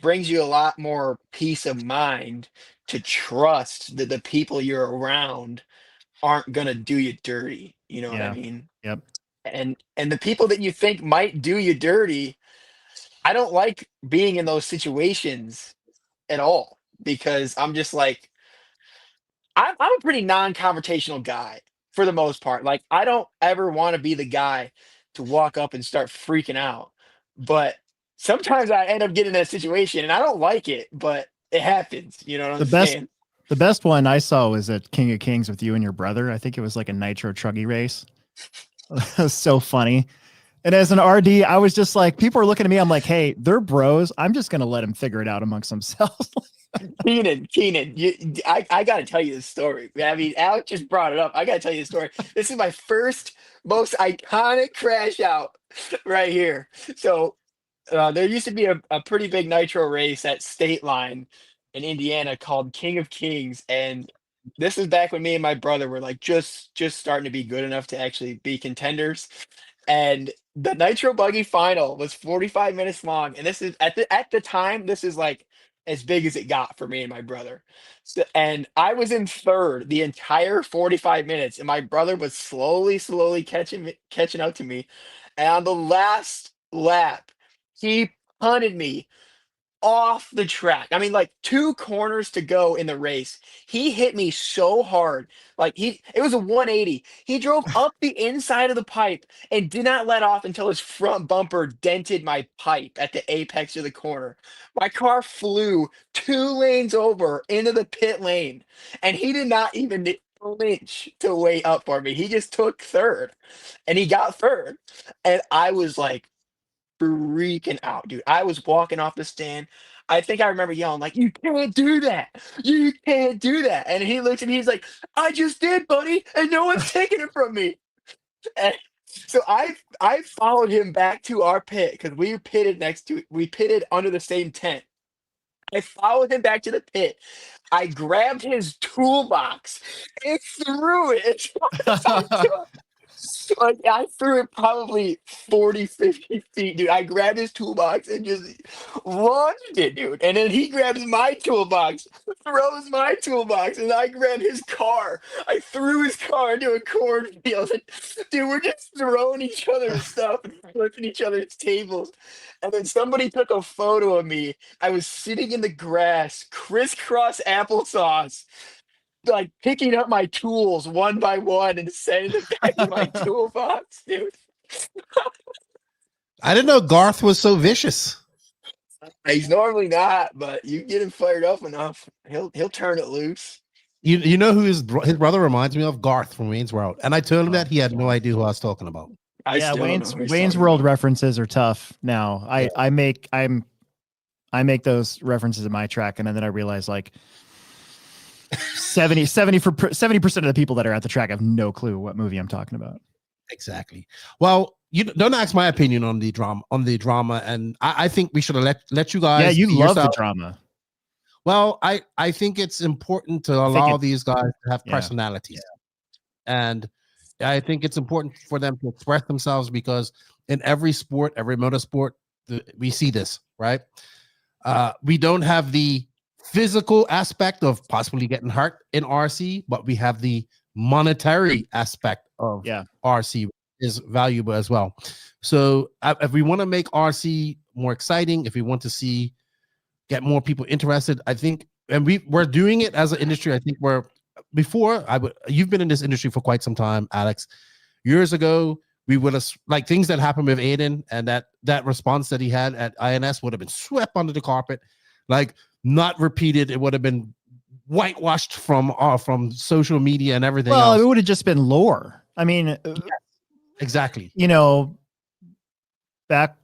brings you a lot more peace of mind to trust that the people you're around aren't gonna do you dirty. You know what I Yeah. mean? Yep. And the people that you think might do you dirty, I don't like being in those situations at all because I'm just like I'm a pretty non-confrontational guy for the most part. Like I don't ever want to be the guy to walk up and start freaking out. But sometimes I end up getting in that situation and I don't like it, but it happens. You know what The I'm best saying? the best one I saw was at King of Kings with you and your brother. I think it was like a nitro truggy race. It was so funny. And as an RD, I was just like, people are looking at me. I'm like, hey, they're bros. I'm just gonna let them figure it out amongst themselves. Keenan, I got to tell you this story. I mean, Alex just brought it up. I got to tell you the story. This is my first, most iconic crash out right here. So there used to be a pretty big nitro race at State Line in Indiana called King of Kings, and this is back when me and my brother were like just starting to be good enough to actually be contenders. And the Nitro Buggy final was 45 minutes long, and this is at the time this is like as big as it got for me and my brother. So, and I was in third the entire 45 minutes, and my brother was slowly catching up to me. And on the last lap, he punted me off the track. I mean, like 2 corners to go in the race. He hit me so hard. Like it was a 180. He drove up the inside of the pipe and did not let off until his front bumper dented my pipe at the apex of the corner. My car flew 2 lanes over into the pit lane, and he did not even flinch to wait up for me. He just took third, and he got third. And I was like freaking out, dude. I was walking off the stand. I think I remember yelling, like, you can't do that. You can't do that. And he looks at me, he's like, I just did, buddy, and no one's taking it from me. And so I followed him back to our pit because we pitted under the same tent. I followed him back to the pit. I grabbed his toolbox and threw it as far as I could. Like, I threw it probably 40, 50 feet, dude. I grabbed his toolbox and just launched it, dude. And then he grabs my toolbox, throws my toolbox, and I grab his car. I threw his car into a cornfield. And, dude, we're just throwing each other's stuff and flipping each other's tables. And then somebody took a photo of me. I was sitting in the grass, crisscross applesauce, like picking up my tools one by one and sending them back in my toolbox, dude. I didn't know Garth was so vicious. He's normally not, but you get him fired up enough, he'll turn it loose. You know who his brother reminds me of? Garth from Wayne's World. And I told him that he had no idea who I was talking about. Yeah, Wayne's World references are tough now. I make those references in my track, and then I realize like 70% of the people that are at the track have no clue what movie I'm talking about. Exactly. Well, you don't ask my opinion on the drama, and I think we should have let you guys. Yeah, you love the drama. Well, I think it's important to allow these guys to have personalities, and I think it's important for them to express themselves because in every sport, every motorsport, we see this, right? We don't have the physical aspect of possibly getting hurt in RC, but we have the monetary aspect of RC is valuable as well. So if we want to make RC more exciting, if we want to get more people interested, I think, and we're doing it as an industry. I think you've been in this industry for quite some time, Alex. Years ago, we would have like things that happened with Aiden and that response that he had at INS would have been swept under the carpet, like not repeated. It would have been whitewashed from social media and everything else. It would have just been lore. I mean, exactly. You know, back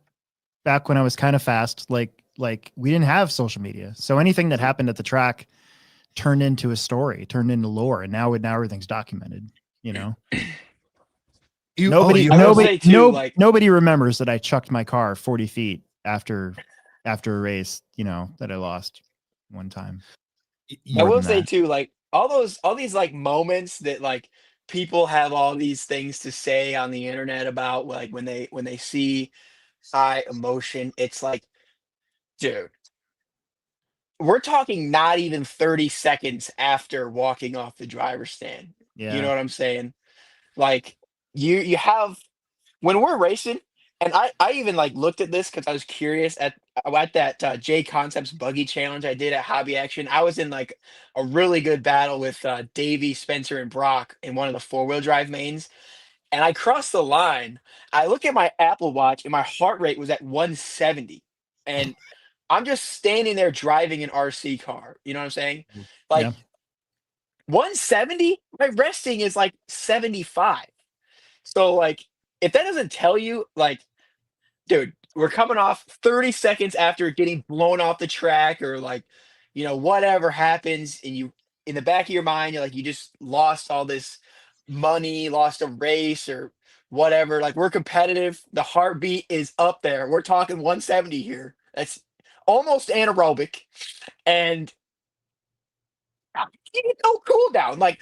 when I was kind of fast, like we didn't have social media, so anything that happened at the track, turned into a story, turned into lore, and now everything's documented. You know, nobody remembers that I chucked my car 40 feet after a race. You know, that I lost one time. I will say too, like all these like moments that like people have all these things to say on the internet about, like when they see high emotion, it's like, dude, we're talking not even 30 seconds after walking off the driver's stand. You know what I'm saying? Like you have, when we're racing, and I even like looked at this because I was curious at that JConcepts buggy challenge I did at Hobby Action. I was in like a really good battle with Davey, Spencer, and Brock in one of the 4-wheel drive mains, and I crossed the line. I look at my Apple Watch and my heart rate was at 170, and I'm just standing there driving an RC car. You know what I'm saying? Like 170, my resting is like 75. So like, if that doesn't tell you, like, dude, we're coming off 30 seconds after getting blown off the track, or like, you know, whatever happens, and you, in the back of your mind, you're like, you just lost all this money, lost a race or whatever. Like, we're competitive. The heartbeat is up there. We're talking 170 here. That's almost anaerobic. And you get no cool down. Like,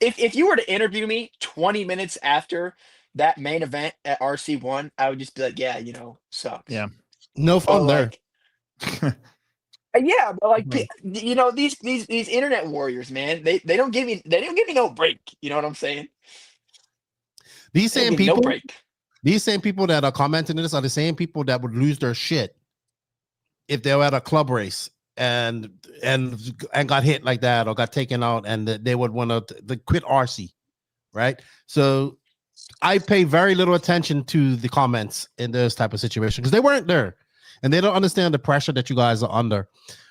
if you were to interview me 20 minutes after that main event at RC1, I would just be like, yeah, you know, sucks. Yeah. No fun there. Yeah, but like, you know, these internet warriors, man, they don't give me no break. You know what I'm saying? These same people, no break. These same people that are commenting this are the same people that would lose their shit if they were at a club race and got hit like that or got taken out, and they would want to quit RC, right? So I pay very little attention to the comments in those type of situations because they weren't there and they don't understand the pressure that you guys are under.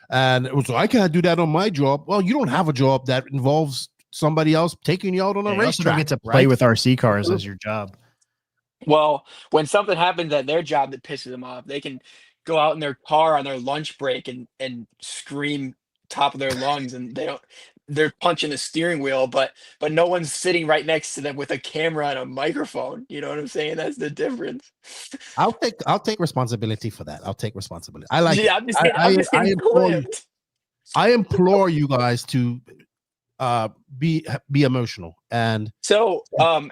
And it was, I can't do that on my job. Well, you don't have a job that involves somebody else taking you out on a racetrack. You also don't get to play with RC cars as your job. Well, when something happens at their job that pisses them off, they can go out in their car on their lunch break and scream top of their lungs, and they're punching the steering wheel, but no one's sitting right next to them with a camera and a microphone. You know what I'm saying? That's the difference. I'll take responsibility for that. I'll take responsibility. I like yeah, it. I implore you guys to be emotional. And so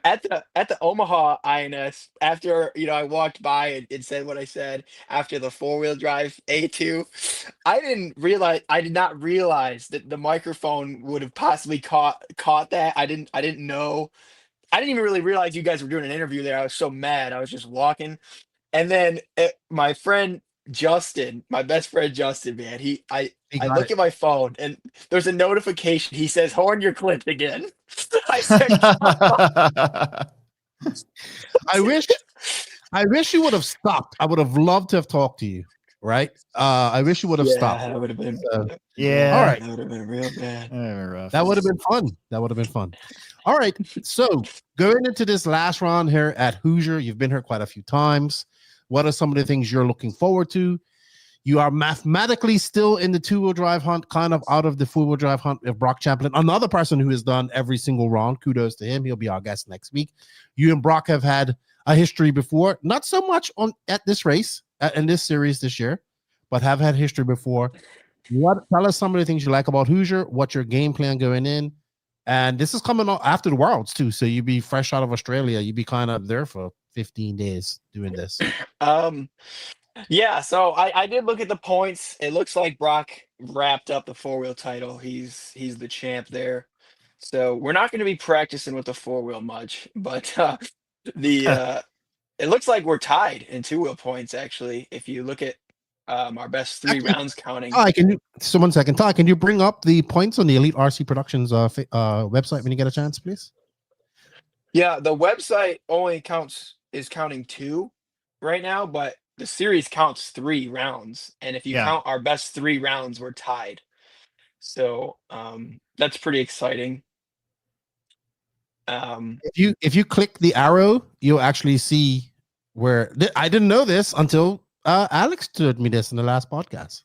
at the Omaha INS, after, you know, I walked by and said what I said after the 4-wheel drive A2, I did not realize that the microphone would have possibly caught that. I didn't know. I didn't even really realize you guys were doing an interview there. I was so mad. I was just walking, and then my friend Justin, my best friend Justin, man, I look at my phone and there's a notification. He says, "Horn, you're clipped again." I said, I wish you would have stopped. I would have loved to have talked to you. Right? I wish you would have stopped. That would have been all right. That would have been real bad. That would have been fun. That would have been fun. All right. So going into this last round here at Hoosier, you've been here quite a few times. What are some of the things you're looking forward to? You are mathematically still in the 2-wheel drive hunt, kind of out of the 4-wheel drive hunt of Brock Champlin, another person who has done every single round. Kudos to him. He'll be our guest next week. You and Brock have had a history before, not so much at this race, in this series this year, but have had history before. Tell us some of the things you like about Hoosier, what's your game plan going in? And this is coming out after the Worlds too, so you'd be fresh out of Australia. You'd be kind of there for 15 days doing this. Yeah, so I did look at the points. It looks like Brock wrapped up the 4-wheel title. He's the champ there. So we're not going to be practicing with the 4-wheel much, but it looks like we're tied in 2-wheel points, actually, if you look at our best 3 rounds counting. So 1 second, Ty, can you bring up the points on the Elite RC Productions website when you get a chance, please? Yeah, the website only is counting 2 right now, but the series counts 3 rounds. And if you count our best 3 rounds, we're tied. So that's pretty exciting. If you click the arrow, you'll actually see where I didn't know this until Alex told me this in the last podcast.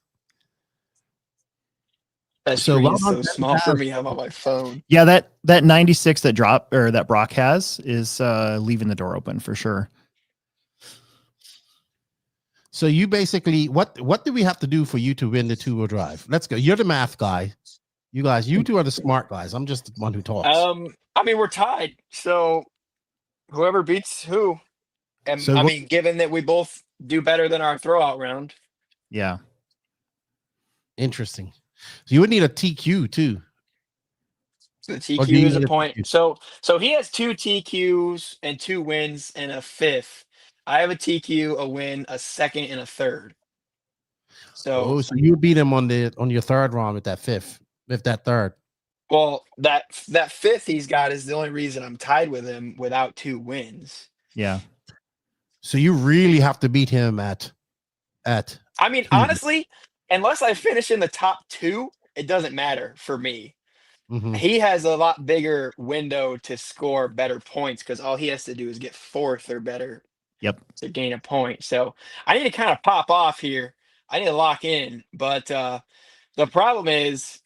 That So screen well is done. so small for me. I'm on my phone. Yeah, that 96 that Brock has is leaving the door open for sure. So you basically, what do we have to do for you to win the 2-wheel drive? Let's go. You're the math guy. You two are the smart guys. I'm just the one who talks. I mean, we're tied, so whoever beats who, and So I what, mean, given that we both do better than our throwout round, Yeah. interesting. So you would need a TQ too. the Or do TQ you is a need a point. TQ? So he has 2 TQs and 2 wins and a 5th. I have a TQ, a win, a 2nd, and a 3rd. So, Oh, so you beat him on your 3rd round with that 5th, with that 3rd. well, that 5th he's got is the only reason I'm tied with him without 2 wins. Yeah. So you really have to beat him at. I mean, honestly, unless I finish in the top 2, it doesn't matter for me. Mhm. He has a lot bigger window to score better points because all he has to do is get 4th or better Yep. to gain a point. So I need to kind of pop off here. I need to lock in. But the problem is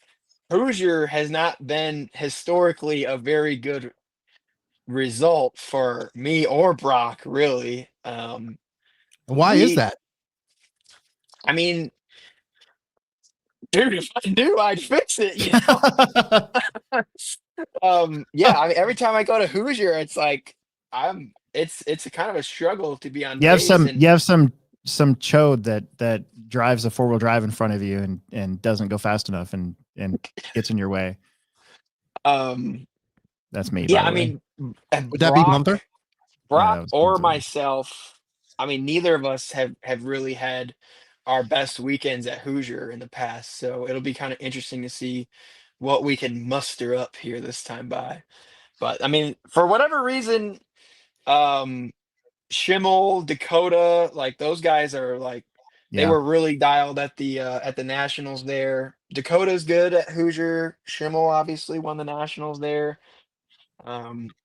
Hoosier has not been historically a very good result for me or Brock, really. Why is that? I mean, dude, if I knew, I'd fix it. You know? Yeah. I mean, every time I go to Hoosier, it's like it's a kind of a struggle to be on You have pace. some And you have some chode that drives a 4-wheel drive in front of you and doesn't go fast enough and gets in your way. That's me. yeah, by I the way. mean, Would that be Gunther? Brock Yeah, it was or Gunther. myself. I mean, neither of us have really had our best weekends at Hoosier in the past, so it'll be kind of interesting to see what we can muster up here this time by. But I mean, for whatever reason, um, Schimmel, Dakota, like those guys are like they Yeah. were really dialed at the nationals there. Dakota's good at Hoosier. Schimmel obviously won the nationals there.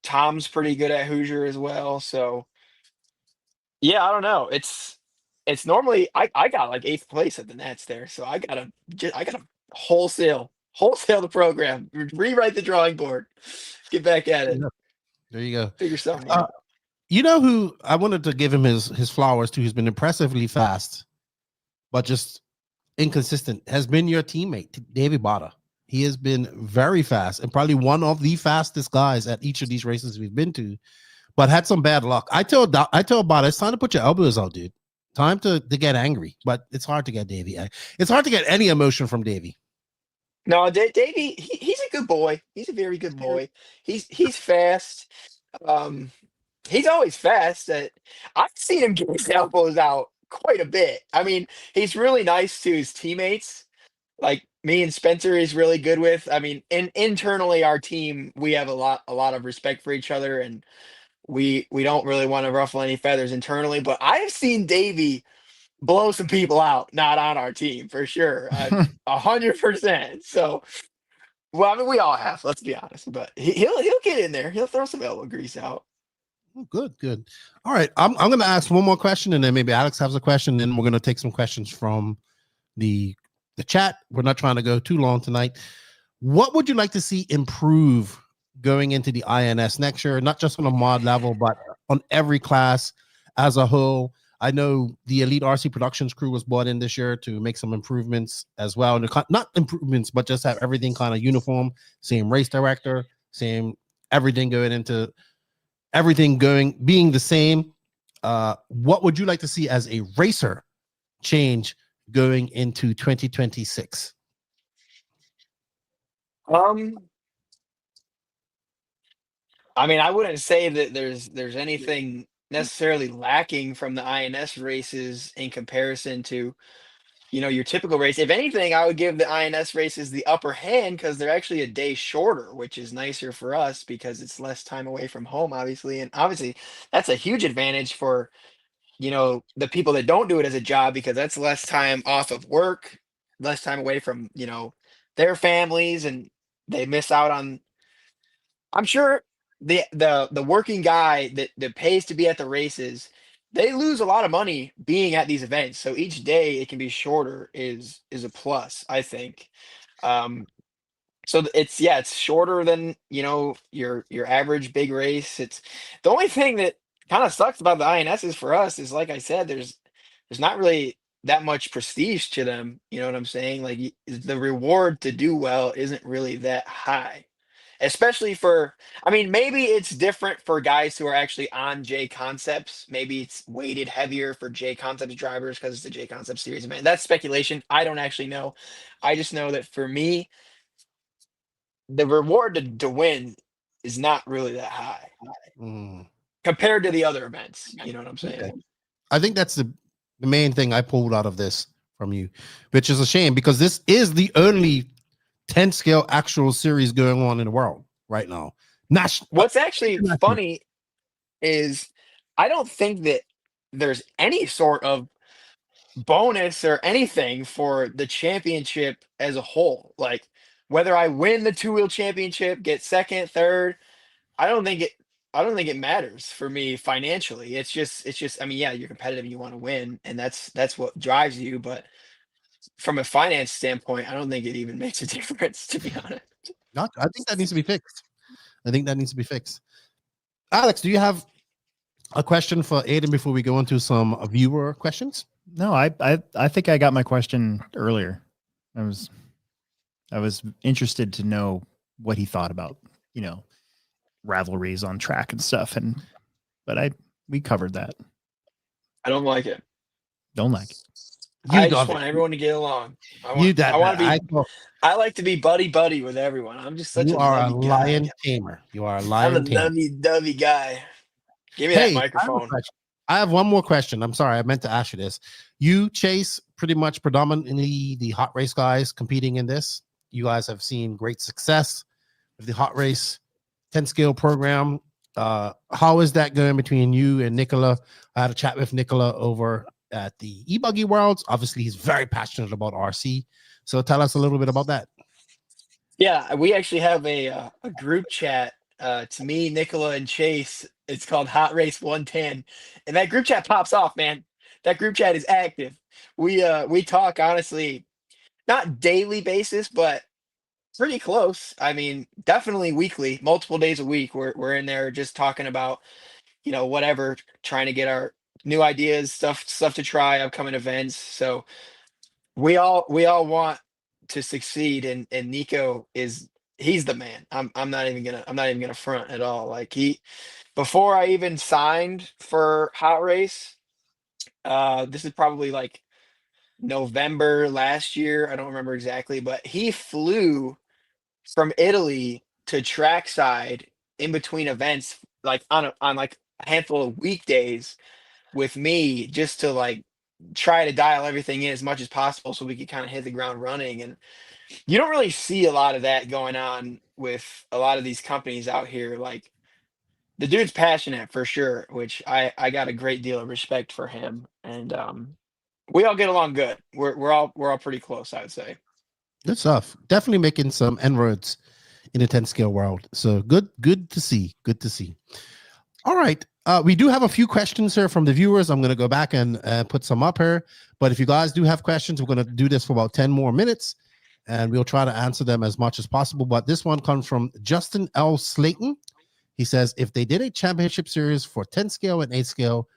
Tom's pretty good at Hoosier as well. So yeah, I don't know. It's normally I got like 8th place at the Nats there, so I gotta wholesale the program, rewrite the drawing board, get back at it, Yeah. There you go. figure something out. You know who I wanted to give him his flowers to, who's been impressively fast, but just inconsistent, has been your teammate, David Bada. He has been very fast and probably one of the fastest guys at each of these races we've been to, but had some bad luck. I told Bada, it's time to put your elbows out, dude. Time to get angry, but it's hard to get Davey. It's hard to get any emotion from Davey. No, Davey, he's a good boy. He's a very good boy. He's fast. Um, he's always fast. I've seen him get his elbows out quite a bit. I mean, he's really nice to his teammates. Like me and Spencer, he's really good with. I mean, internally, our team, we have a lot of respect for each other, and we don't really want to ruffle any feathers internally. But I've seen Davey blow some people out, not on our team for sure, 100%. So, well, I mean, we all have. Let's be honest, but he'll get in there. He'll throw some elbow grease out. Oh, good. All right, I'm going to ask one more question, and then maybe Alex has a question. Then we're going to take some questions from the chat. We're not trying to go too long tonight. What would you like to see improve going into the INS next year? Not just on a mod level, but on every class as a whole. I know the Elite RC Productions crew was brought in this year to make some improvements as well. And not improvements, but just have everything kind of uniform. Same race director, same everything going into everything being the same. What would you like to see as a racer change going into 2026? I mean, I wouldn't say that there's anything necessarily lacking from the INS races in comparison to, your typical race. If anything, I would give the INS races the upper hand because they're actually a day shorter, which is nicer for us because it's less time away from home, obviously. And obviously, that's a huge advantage for, the people that don't do it as a job because that's less time off of work, less time away from, their families, and they miss out on, I'm sure the working guy that pays to be at the races, they lose a lot of money being at these events. So each day it can be shorter is a plus, I think. So it's shorter than your average big race. It's the only thing that kind of sucks about the INSs for us is, like I said, there's not really that much prestige to them. You know what I'm saying? Like the reward to do well isn't really that high, especially for. I mean, maybe it's different for guys who are actually on JConcepts. Maybe it's weighted heavier for JConcepts drivers because it's the JConcepts series event. That's speculation. I don't actually know. I just know that for me, the reward to win is not really that high Mm, compared to the other events. You know what I'm saying? okay. I think that's the main thing I pulled out of this from you, which is a shame because this is the only 10 scale actual series going on in the world right now. National. What's actually funny is I don't think that there's any sort of bonus or anything for the championship as a whole. Like whether I win the two-wheel championship, get second, third, I don't think it I don't think it matters for me financially. It's just I mean, yeah, you're competitive and you want to win, and that's what drives you, but from a finance standpoint, I don't think it even makes a difference, to be honest. I think that needs to be fixed. I think that needs to be fixed. Alex, do you have a question for Aiden before we go into some viewer questions? No, I think I got my question earlier. I was interested to know what he thought about, rivalries on track and stuff, but we covered that. I don't like it. Don't like it. I just want everyone to get along. I like to be buddy with everyone. I'm just such you a are a lovey lion guy. tamer. You are a I'm a lion tamer. lovey guy. Give me that microphone. I have one more question. I'm sorry, I meant to ask you this. You chase pretty much predominantly the hot race guys competing in this. You guys have seen great success with the hot race 10 scale program. How is that going between you and Nicola? I had a chat with Nicola over at the e-buggy worlds. Obviously, he's very passionate about RC. So tell us a little bit about that. Yeah, we actually have a group chat to me, Nicola, and Chase. It's called Hot Race 110, and that group chat pops off, man. That group chat is active. We talk honestly, not daily basis, but pretty close. I mean, definitely weekly, multiple days a week. We're in there just talking about whatever, trying to get our new ideas, stuff to try, upcoming events. So we all want to succeed, and Nico he's the man. I'm not even gonna front at all. Like before I even signed for Hot Race, this is probably like November last year. I don't remember exactly, but he flew from Italy to trackside in between events, like on like a handful of weekdays with me, just to like try to dial everything in as much as possible so we could kind of hit the ground running. And you don't really see a lot of that going on with a lot of these companies out here. Like the dude's passionate for sure, which I got a great deal of respect for him. And we all get along good. We're all pretty close, I would say. Good stuff. Definitely making some inroads in the 10 scale world. So good to see. Good to see. All right. We do have a few questions here from the viewers. I'm going to go back and put some up here. But if you guys do have questions, we're going to do this for about 10 more minutes, and we'll try to answer them as much as possible. But this one comes from Justin L. Slayton. He says, if they did a championship series for 10 scale and 8 scale,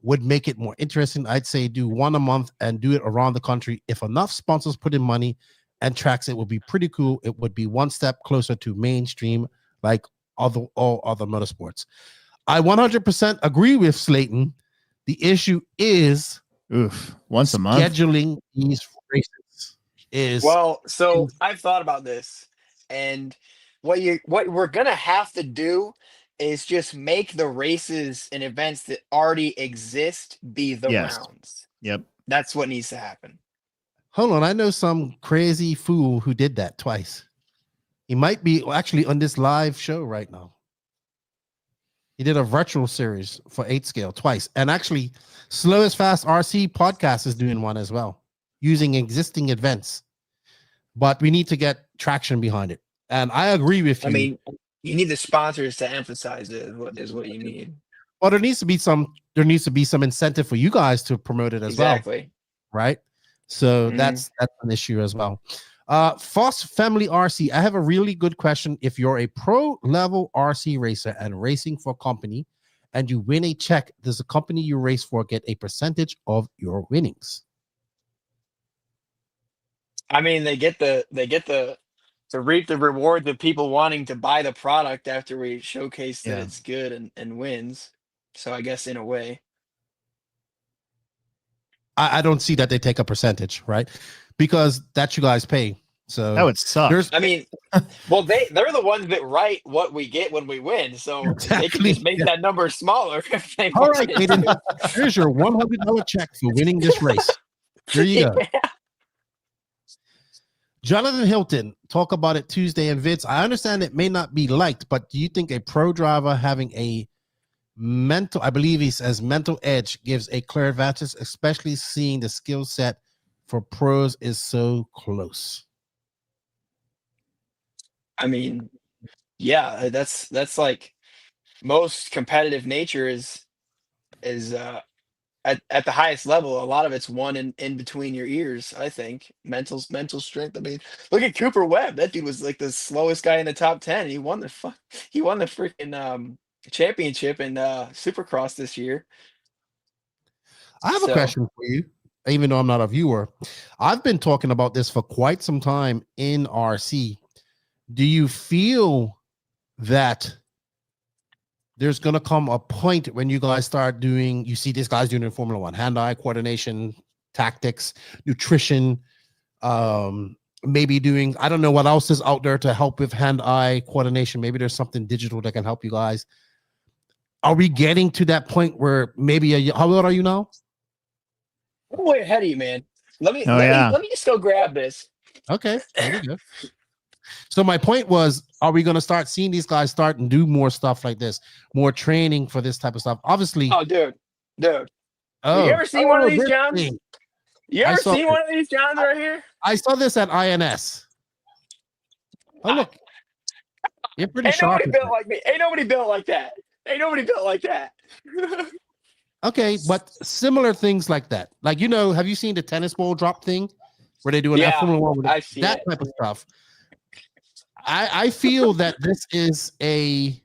would make it more interesting. I'd say do one a month and do it around the country. If enough sponsors put in money and tracks, it would be pretty cool. It would be one step closer to mainstream, like all other motorsports. I 100% agree with Slayton. The issue is once a month scheduling these races is so I've thought about this, and what we're gonna have to do is just make the races and events that already exist be the rounds. Yep, that's what needs to happen. Hold on, I know some crazy fool who did that twice. He might be actually on this live show right now. He did a virtual series for 8 scale twice. And actually, Slowest Fast RC podcast is doing one as well, using existing events. But we need to get traction behind it. And I agree with you. I mean, you need the sponsors to emphasize it, is what you need. Well, there needs to be some incentive for you guys to promote it as well. Exactly. Right? So that's an issue as well. Foss Family RC. I have a really good question. If you're a pro level RC racer and racing for a company and you win a check, does the company you race for get a percentage of your winnings? I mean, they get to reap the reward of people wanting to buy the product after we showcase that Yeah. it's good and wins. So I guess in a way. I don't see that they take a percentage, right? Because that you guys pay. So That would suck. there's I mean, well, they're the ones that write what we get when we win, so they can exactly. just make that number smaller if they All right, wanted Aiden. to. Here's your $100 check for winning this race. Here you go. Yeah. Jonathan Hilton, talk about it Tuesday. And Vince, I understand it may not be liked, but do you think a pro driver having a mental, I believe he says mental edge, gives a clear advantage, especially seeing the skill set for pros is so close? I mean, yeah, that's like most competitive nature is at the highest level. A lot of it's won in between your ears. I think mental strength. I mean, look at Cooper Webb. That dude was like the slowest guy in the top 10. He won the freaking championship in Supercross this year. I have a So question for you, even though I'm not a viewer. I've been talking about this for quite some time in RC. Do you feel that there's going to come a point when you guys start doing, you see these guys doing in Formula One, hand-eye coordination, tactics, nutrition, maybe doing, I don't know what else is out there to help with hand-eye coordination. Maybe there's something digital that can help you guys. Are we getting to that point where maybe, how old are you now? I'm way ahead of you, man. Let me yeah. let me just go grab this. Okay, there we go. So my point was, are we going to start seeing these guys start and do more stuff like this, more training for this type of stuff? Obviously. Oh, dude. You Oh, ever seen one of these, this Johns? thing. You I ever saw seen it. one of these, Johns, right here? I saw this at INS. Oh, look. You're pretty Ain't sharp. nobody built like me. Ain't nobody built like that. Ain't nobody built like that. Okay, but similar things like that. Like, have you seen the tennis ball drop thing where they do an Yeah, Formula One with I've seen that it. type of stuff? I feel that this is a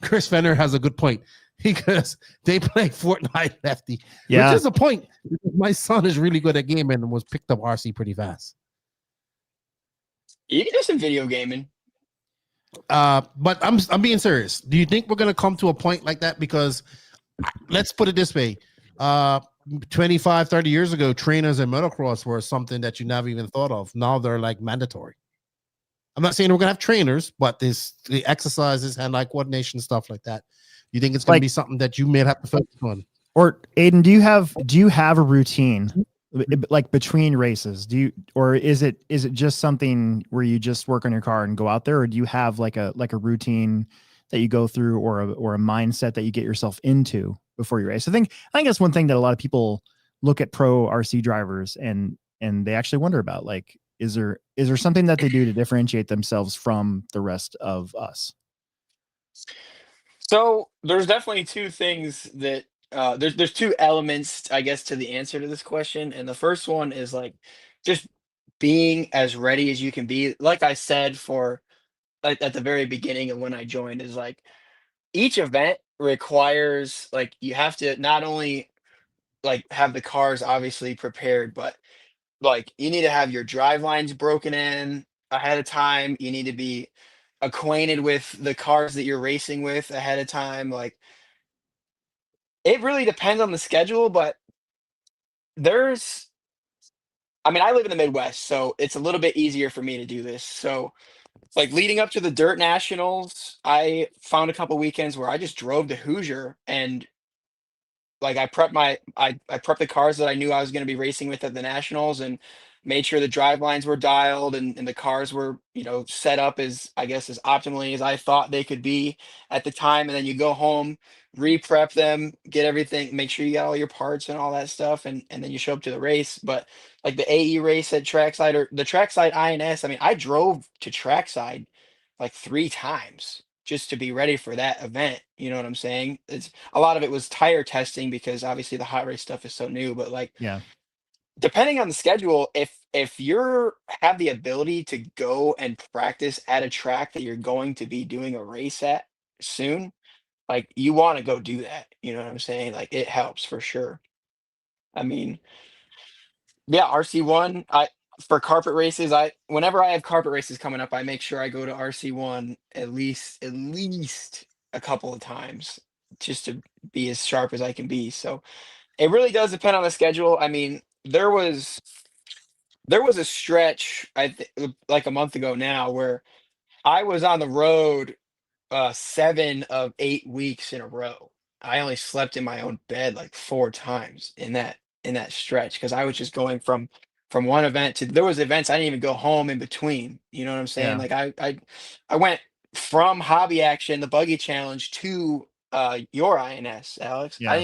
Chris Fenner has a good point because they play Fortnite Lefty, Yeah. which is a point. My son is really good at gaming and was picked up RC pretty fast. You can do some video gaming. But I'm being serious. Do you think we're gonna come to a point like that? Because let's put it this way. 25, 30 years ago, trainers in motocross were something that you never even thought of. Now they're like mandatory. I'm not saying we're gonna have trainers, but the exercises, hand-eye coordination, stuff like that. You think it's gonna be something that you may have to focus on? Or Aiden, do you have a routine like between races? Or is it just something where you just work on your car and go out there, or do you have like a routine that you go through, or a mindset that you get yourself into before you race? I think that's one thing that a lot of people look at pro RC drivers and they actually wonder about, like, is there something that they do to differentiate themselves from the rest of us? So there's definitely two things that there's two elements, I guess, to the answer to this question. And the first one is like just being as ready as you can be. Like I said, for like at the very beginning of when I joined, is like each event requires, like, you have to not only like have the cars obviously prepared, but like you need to have your drive lines broken in ahead of time. You need to be acquainted with the cars that you're racing with ahead of time. Like, it really depends on the schedule, but there's I mean, I live in the Midwest, so it's a little bit easier for me to do this. So, like, leading up to the Dirt Nationals, I found a couple weekends where I just drove to Hoosier and like I prepped the cars that I knew I was going to be racing with at the nationals, and made sure the drive lines were dialed, and the cars were, set up as, I guess, as optimally as I thought they could be at the time. And then you go home, re-prep them, get everything, make sure you got all your parts and all that stuff, and then you show up to the race. But like the AE race at Trackside, or the Trackside INS, I mean, I drove to Trackside like 3 times just to be ready for that event. You know what I'm saying? It's a lot of it was tire testing because obviously the hot race stuff is so new, but like Yeah. depending on the schedule, if you're have the ability to go and practice at a track that you're going to be doing a race at soon, like you want to go do that. You know what I'm saying? Like it helps for sure. I mean, yeah, RC1. I for carpet races. I whenever I have carpet races coming up, I make sure I go to RC1 at least a couple of times just to be as sharp as I can be. So it really does depend on the schedule. I mean, there was a stretch like a month ago now where I was on the road 7 of 8 weeks in a row. I only slept in my own bed like 4 times in that stretch because I was just going from one event to there was events I didn't even go home in between. You know what I'm saying? Yeah. Like I went from hobby action, the buggy challenge to your INS, Alex. Yeah. I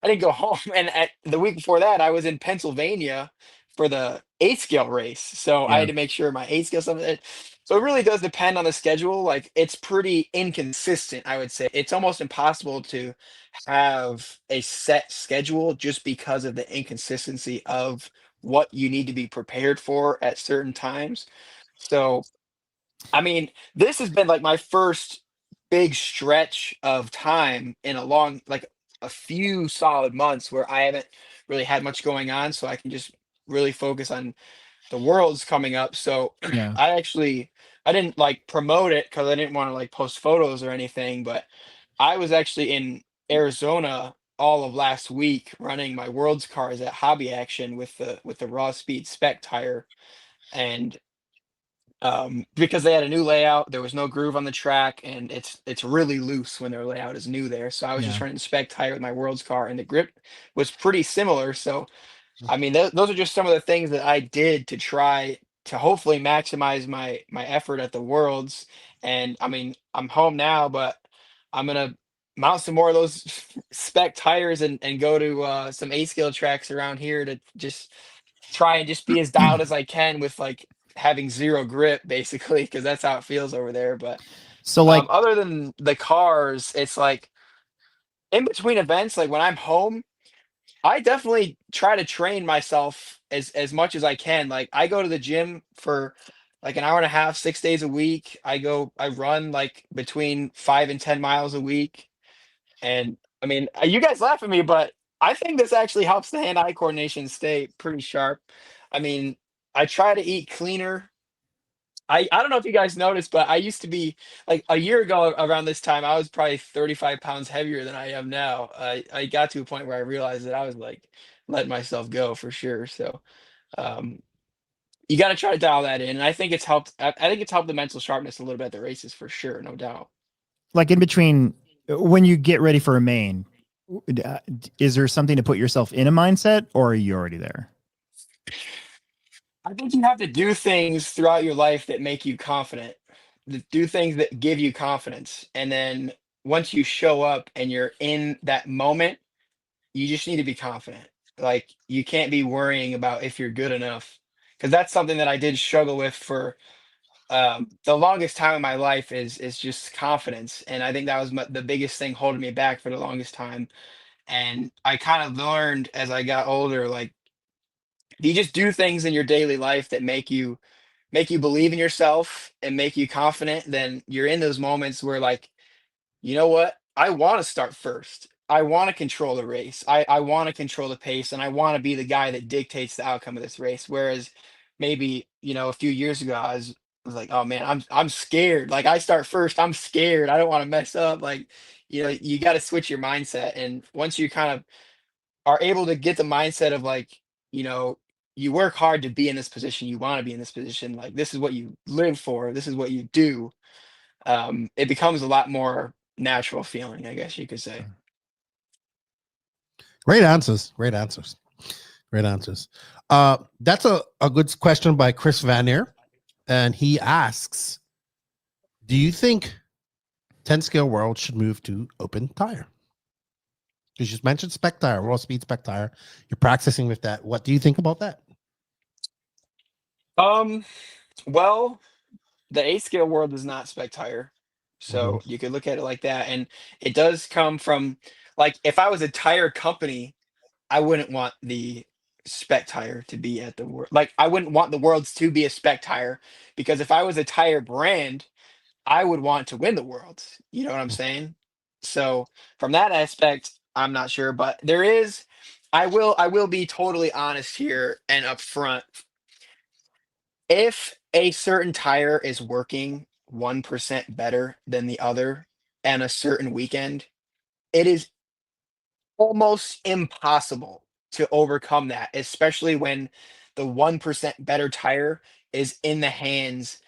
didn't go home. And the week before that, I was in Pennsylvania for the 8 scale race. So I Yeah. had to make sure my 8 scale stuff. So it really does depend on the schedule. Like it's pretty inconsistent, I would say. It's almost impossible to have a set schedule just because of the inconsistency of what you need to be prepared for at certain times. So I mean, this has been like my first big stretch of time in a long, like a few solid months where I haven't really had much going on. So I can just really focus on the world's coming up. So Yeah. I didn't like promote it because I didn't want to like post photos or anything, but I was actually in Arizona all of last week running my world's cars at Hobby Action with the raw speed spec tire. And because they had a new layout, there was no groove on the track, and it's really loose when their layout is new there. So I was just Yeah. running the spec tire with my world's car, and the grip was pretty similar. So I mean, those are just some of the things that I did to try to hopefully maximize my effort at the worlds. And I mean, I'm home now, but I'm gonna mount some more of those spec tires and go to some 8 scale tracks around here to just try and just be as dialed as I can with like having zero grip basically because that's how it feels over there. But So like, other than the cars, it's like in between events, like when I'm home, I definitely try to train myself as much as I can. Like I go to the gym for like an hour and a half, 6 days a week. I run like between 5 and 10 miles a week. And I mean, you guys laugh at me, but I think this actually helps the hand-eye coordination stay pretty sharp. I mean, I try to eat cleaner. I don't know if you guys noticed, but I used to be like a year ago around this time, I was probably 35 pounds heavier than I am now. I got to a point where I realized that I was like letting myself go for sure. So um, you got to try to dial that in. And I think it's helped. I think it's helped the mental sharpness a little bit at the races for sure, no doubt. like in between when you get ready for a main, is there something to put yourself in a mindset, or are you already there? I think you have to do things throughout your life that make you confident, do things that give you confidence. And then once you show up and you're in that moment, you just need to be confident. Like you can't be worrying about if you're good enough, because that's something that I did struggle with for the longest time in my life is just confidence, and I think that was the biggest thing holding me back for the longest time. And I kind of learned as I got older, like if you just do things in your daily life that make you believe in yourself and make you confident, then you're in those moments where like you know what? I want to start first. I want to control the race. I want to control the pace and I want to be the guy that dictates the outcome of this race. Whereas maybe, a few years ago I was like, oh man, I'm scared. Like I start first, I'm scared. I don't want to mess up. Like, you got to switch your mindset. And once you kind of are able to get the mindset of like, you know, you work hard to be in this position, you want to be in this position, like this is what you live for, this is what you do, it becomes a lot more natural feeling, I guess you could say. Great answers. Great answers. Great answers. That's a good question by Chris Vanier. And he asks, do you think 10 scale world should move to open tire? You just mentioned spec tire, raw speed spec tire. You're practicing with that. What do you think about that? Well, the 8 scale world is not spec tire. Mhm. So you could look at it like that. And it does come from like if I was a tire company, I wouldn't want the spec tire to be at the world. Like, I wouldn't want the worlds to be a spec tire, because if I was a tire brand, I would want to win the worlds. You know what I'm saying? So from that aspect, I'm not sure, but there is. I will be totally honest here and upfront. If a certain tire is working 1% better than the other and a certain weekend, it is almost impossible to overcome that, especially when the 1% better tire is in the hands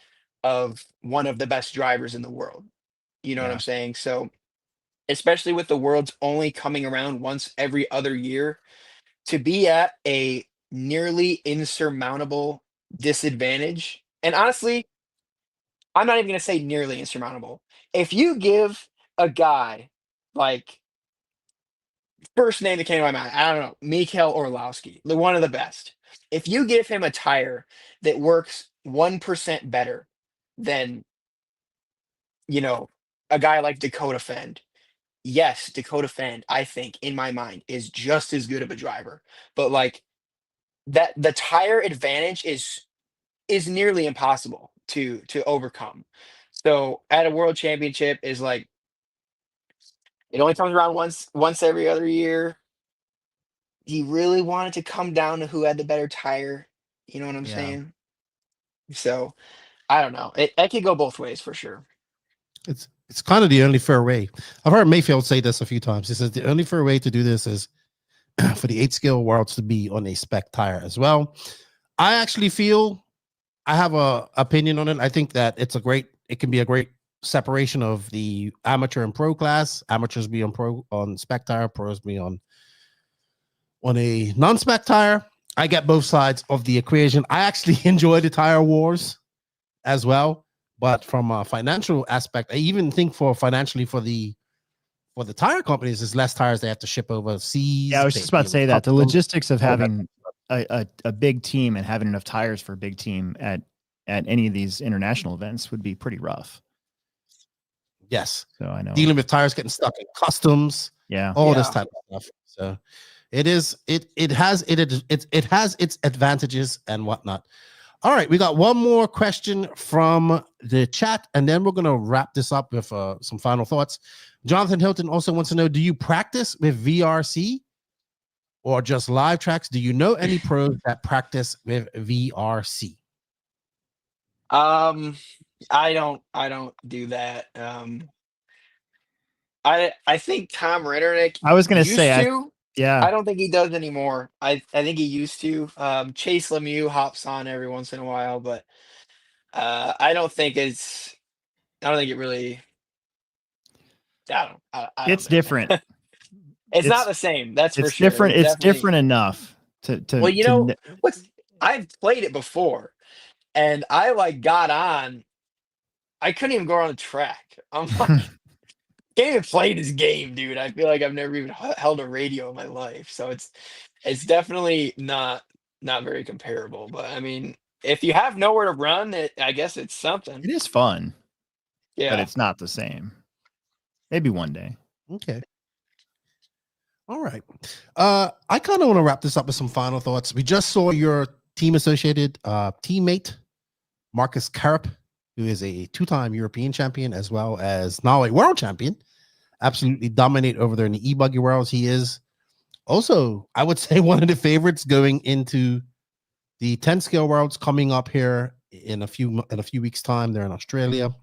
of one of the best drivers in the world. You know what Yeah. I'm saying? So, especially with the worlds only coming around once every other year, to be at a nearly insurmountable disadvantage. And honestly, I'm not even going to say nearly insurmountable. If you give a guy, like, first name that came to my mind, I don't know, Mikhail Orlowski, one of the best. If you give him a tire that works 1% better than, you know, a guy like Dakota Fend, yes, Dakota Fend, I think, in my mind, is just as good of a driver. But like, that the tire advantage is nearly impossible to overcome. So at a world championship is like, it only comes around once every other year. Do you really want it to come down to who had the better tire? You know what I'm Yeah. saying? So I don't know. It could go both ways for sure. It's kind of the only fair way. I've heard Mayfield say this a few times. He says the only fair way to do this is for the 8 scale worlds to be on a spec tire as well. I actually feel I have a opinion on it. I think that it can be a great separation of the amateur and pro class. Amateurs be on spec tire, pros be on a non-spec tire. I get both sides of the equation. I actually enjoy the tire wars as well, but from a financial aspect, I even think financially for the tire companies, there's less tires they have to ship overseas. Yeah, I was just about to say that the logistics of all having a big team and having enough tires for a big team at any of these international events would be pretty rough. Yes. So I know Dealing with tires getting stuck in customs, yeah, all this type of stuff. So it has its advantages and whatnot. All right, we got one more question from the chat, and then we're gonna wrap this up with some final thoughts. Jonathan Hilton also wants to know: do you practice with VRC or just live tracks? Do you know any pros that practice with VRC? I don't do that. I think Tom Ritternick I was gonna used say to. yeah. I don't think he does anymore. I think he used to. Chase Lemieux hops on every once in a while, but I don't think it really. I don't It's know. different. It's not the same. That's for It's sure. different. It's different enough to Well, you know I've played it before, and I like got on. I couldn't even go on the track. I'm like, can't even play this game, dude. I feel like I've never even held a radio in my life, so it's definitely not very comparable. But I mean, if you have nowhere to run, I guess it's something. It is fun, Yeah. but it's not the same. Maybe one day. Okay. All right. I kind of want to wrap this up with some final thoughts. We just saw your team associated teammate, Marcus Karup, who is a 2-time European champion as well as now a world champion, absolutely dominate over there in the e-buggy worlds. He is also, I would say, one of the favorites going into the 10 scale worlds coming up here in a few weeks' time. They're in Australia.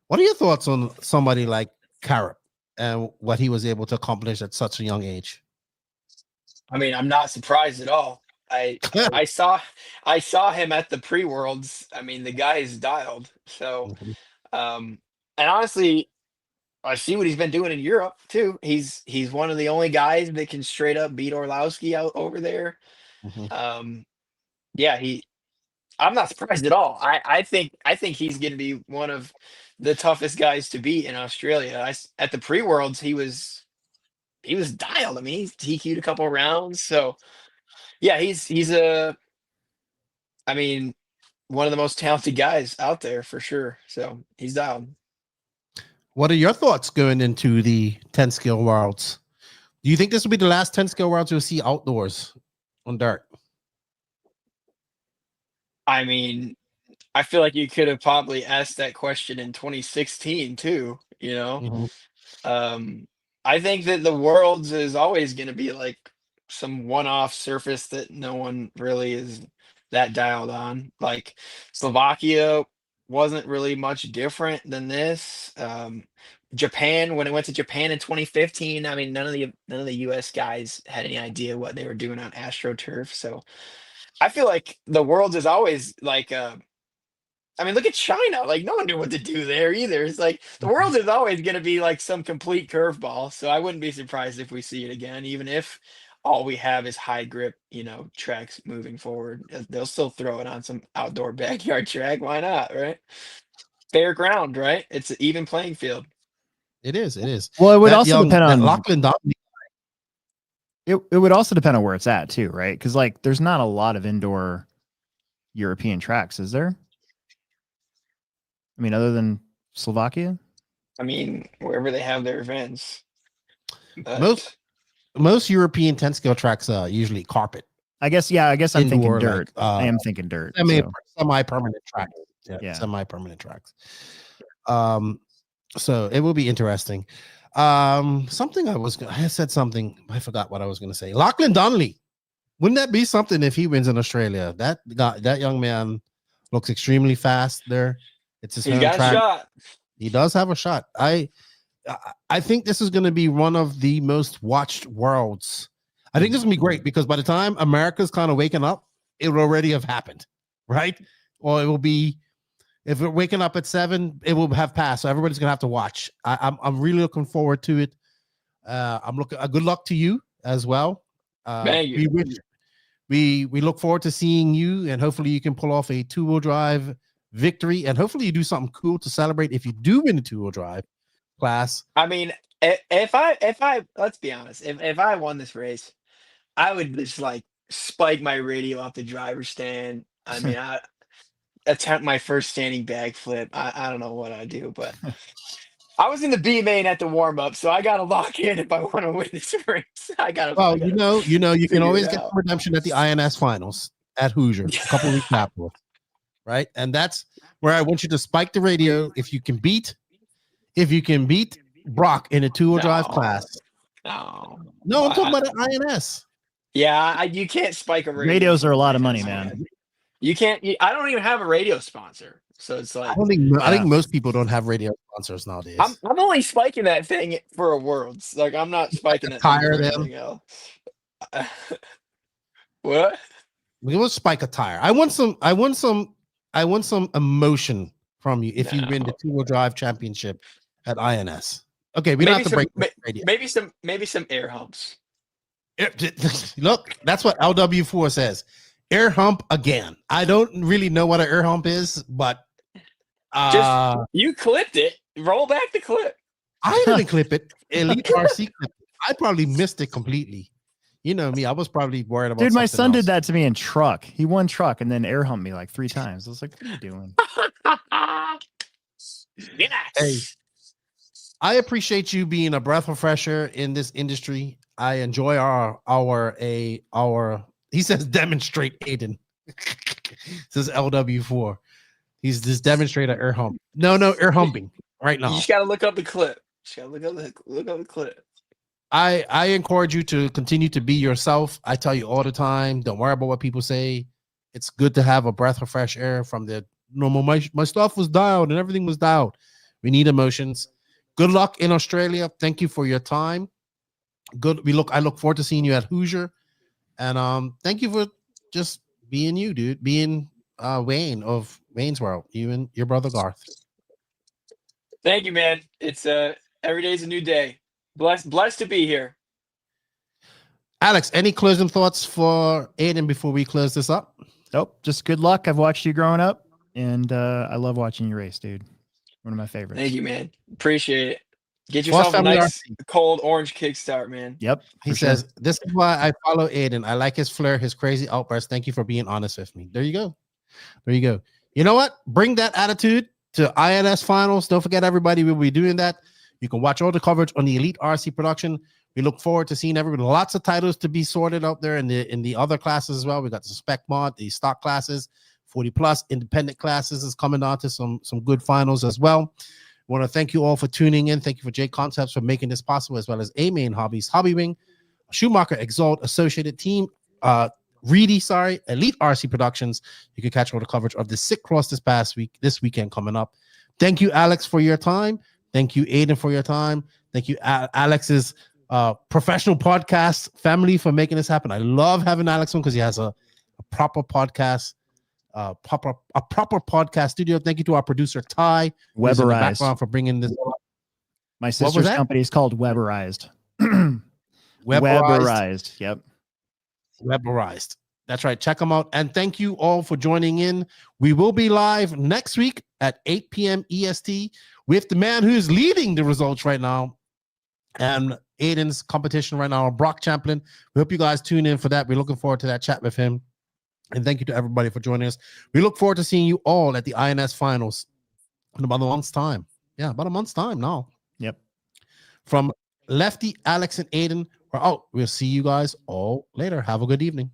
What are your thoughts on somebody like Karup and what he was able to accomplish at such a young age? I mean, I'm not surprised at all. I saw him at the pre-worlds. I mean, the guy is dialed. So, and honestly, I see what he's been doing in Europe too. He's one of the only guys that can straight up beat Orlowski out over there. Yeah, I'm not surprised at all. I think he's going to be one of the toughest guys to beat in Australia. At the pre-worlds, he was dialed. I mean, he TQ'd a couple of rounds. So yeah, I mean, one of the most talented guys out there for sure. So he's dialed. What are your thoughts going into the 10 scale worlds? Do you think this will be the last 10 scale worlds you'll see outdoors on dirt? I mean, I feel like you could have probably asked that question in 2016 too, you know? Mhm. I think that the Worlds is always going to be like some one-off surface that no one really is that dialed on. Like Slovakia wasn't really much different than this. Japan, when it went to Japan in 2015, I mean, none of the US guys had any idea what they were doing on AstroTurf. So I feel like the Worlds is always like I mean, look at China. Like, no one knew what to do there either. It's like the world is always going to be like some complete curveball. So I wouldn't be surprised if we see it again, even if all we have is high grip, tracks moving forward. They'll still throw it on some outdoor backyard track. Why not? Right? Fair ground, right? It's an even playing field. It is. It is. Well, it would also depend on Lachlan Donnelly. It would also depend on where it's at too, right? Because like, there's not a lot of indoor European tracks, is there? I mean, other than Slovakia. I mean, wherever they have their events. But Most European 10 scale tracks are usually carpet. I guess. Yeah. I guess I'm thinking Indoor, dirt. like, I am thinking dirt. Semi-permanent tracks. Yeah. Semi-permanent tracks. So it will be interesting. Something I said something. I forgot what I was going to say. Lachlan Donnelly. Wouldn't that be something if he wins in Australia? That young man looks extremely fast there. It's his he's got track. a shot. He does have a shot. I think this is going to be one of the most watched worlds. I think this is going to be great because by the time America's kind of waking up, it will already have happened, right? Or it will be, if we're waking up at 7, it will have passed. So everybody's going to have to watch. I'm really looking forward to it. Good luck to you as well. Thank you. We look forward to seeing you, and hopefully you can pull off a 2-wheel drive victory, and hopefully you do something cool to celebrate if you do win the 2-wheel drive class. I mean, if I let's be honest, if I won this race, I would just like spike my radio off the driver's stand. I mean, I attempt my first standing bag flip. I don't know what I do, but I was in the B main at the warm up, so I got to lock in if I want to win this race. I got to. Well, you can always get redemption at the INS finals at Hoosier a couple weeks afterwards, right? And that's where I want you to spike the radio if you can beat Brock in a 2-wheel drive class. No, I'm talking about the INS. Yeah, you can't spike a radio. Radios are a lot of money, man. You can't. I don't even have a radio sponsor, so it's like I think most people don't have radio sponsors nowadays. I'm only spiking that thing for a Worlds. Like I'm not spiking that tire thing for them. anything else. What? We will spike a tire. I want some emotion from you if you win the 2-wheel drive championship at INS. Okay, we don't have to break radio. Maybe some air humps. Look, that's what LW4 says. Air hump again. I don't really know what an air hump is, but just you clipped it. Roll back the clip. I didn't clip it. Elite RC clipped it. I probably missed it completely. You know me. I was probably worried about. Dude, my son did that to me in truck. He won truck and then air humped me like 3 times. I was like, "What are you doing?" Yes. Hey, I appreciate you being a breath of fresh air in this industry. I enjoy our. He says demonstrate Aiden. Says LW4. He's this demonstrator air hump. No, air humping right now. You just gotta look up the clip. Look up the clip. I encourage you to continue to be yourself. I tell you all the time, don't worry about what people say. It's good to have a breath of fresh air from the normal. My stuff was dialed and everything was dialed. We need emotions. Good luck in Australia. Thank you for your time. I look forward to seeing you at Hoosier. And thank you for just being you, dude. Being Wayne of Wayne's World. You and your brother Garth. Thank you, man. It's every day's a new day. Blessed to be here. Alex, any closing thoughts for Aiden before we close this up? Nope. Just good luck. I've watched you growing up, and I love watching you race, dude. One of my favorites. Thank you, man. Appreciate it. Get yourself a nice cold orange kickstart, man. Yep. He says, this is why I follow Aiden. I like his flair, his crazy outbursts. Thank you for being honest with me. There you go. You know what? Bring that attitude to INS finals. Don't forget, everybody, we'll be doing that. You can watch all the coverage on the Elite RC production. We look forward to seeing everybody. Lots of titles to be sorted out there in the other classes as well. We got the spec mod, the stock classes, 40 plus independent classes is coming on to some good finals as well. I want to thank you all for tuning in. Thank you for JConcepts for making this possible, as well as A Main Hobbies, Hobby Wing, Schumacher, Exalt, Associated Team, Elite RC Productions. You can catch all the coverage of the Sick Cross this weekend coming up. Thank you, Alex, for your time. Thank you, Aiden, for your time. Thank you, Alex's professional podcast family, for making this happen. I love having Alex on because he has a proper podcast, proper podcast studio. Thank you to our producer Ty, who's in the background, for bringing this up. My sister's company is called Weberized. Weberized. Yep. Weberized. That's right. Check them out. And thank you all for joining in. We will be live next week at 8 p.m. EST with the man who's leading the results right now and Aiden's competition right now, Brock Champlin. We hope you guys tune in for that. We're looking forward to that chat with him. And thank you to everybody for joining us. We look forward to seeing you all at the INS finals in about a month's time. Yeah, about a month's time now. Yep. From Lefty, Alex, and Aiden, we're out. We'll see you guys all later. Have a good evening.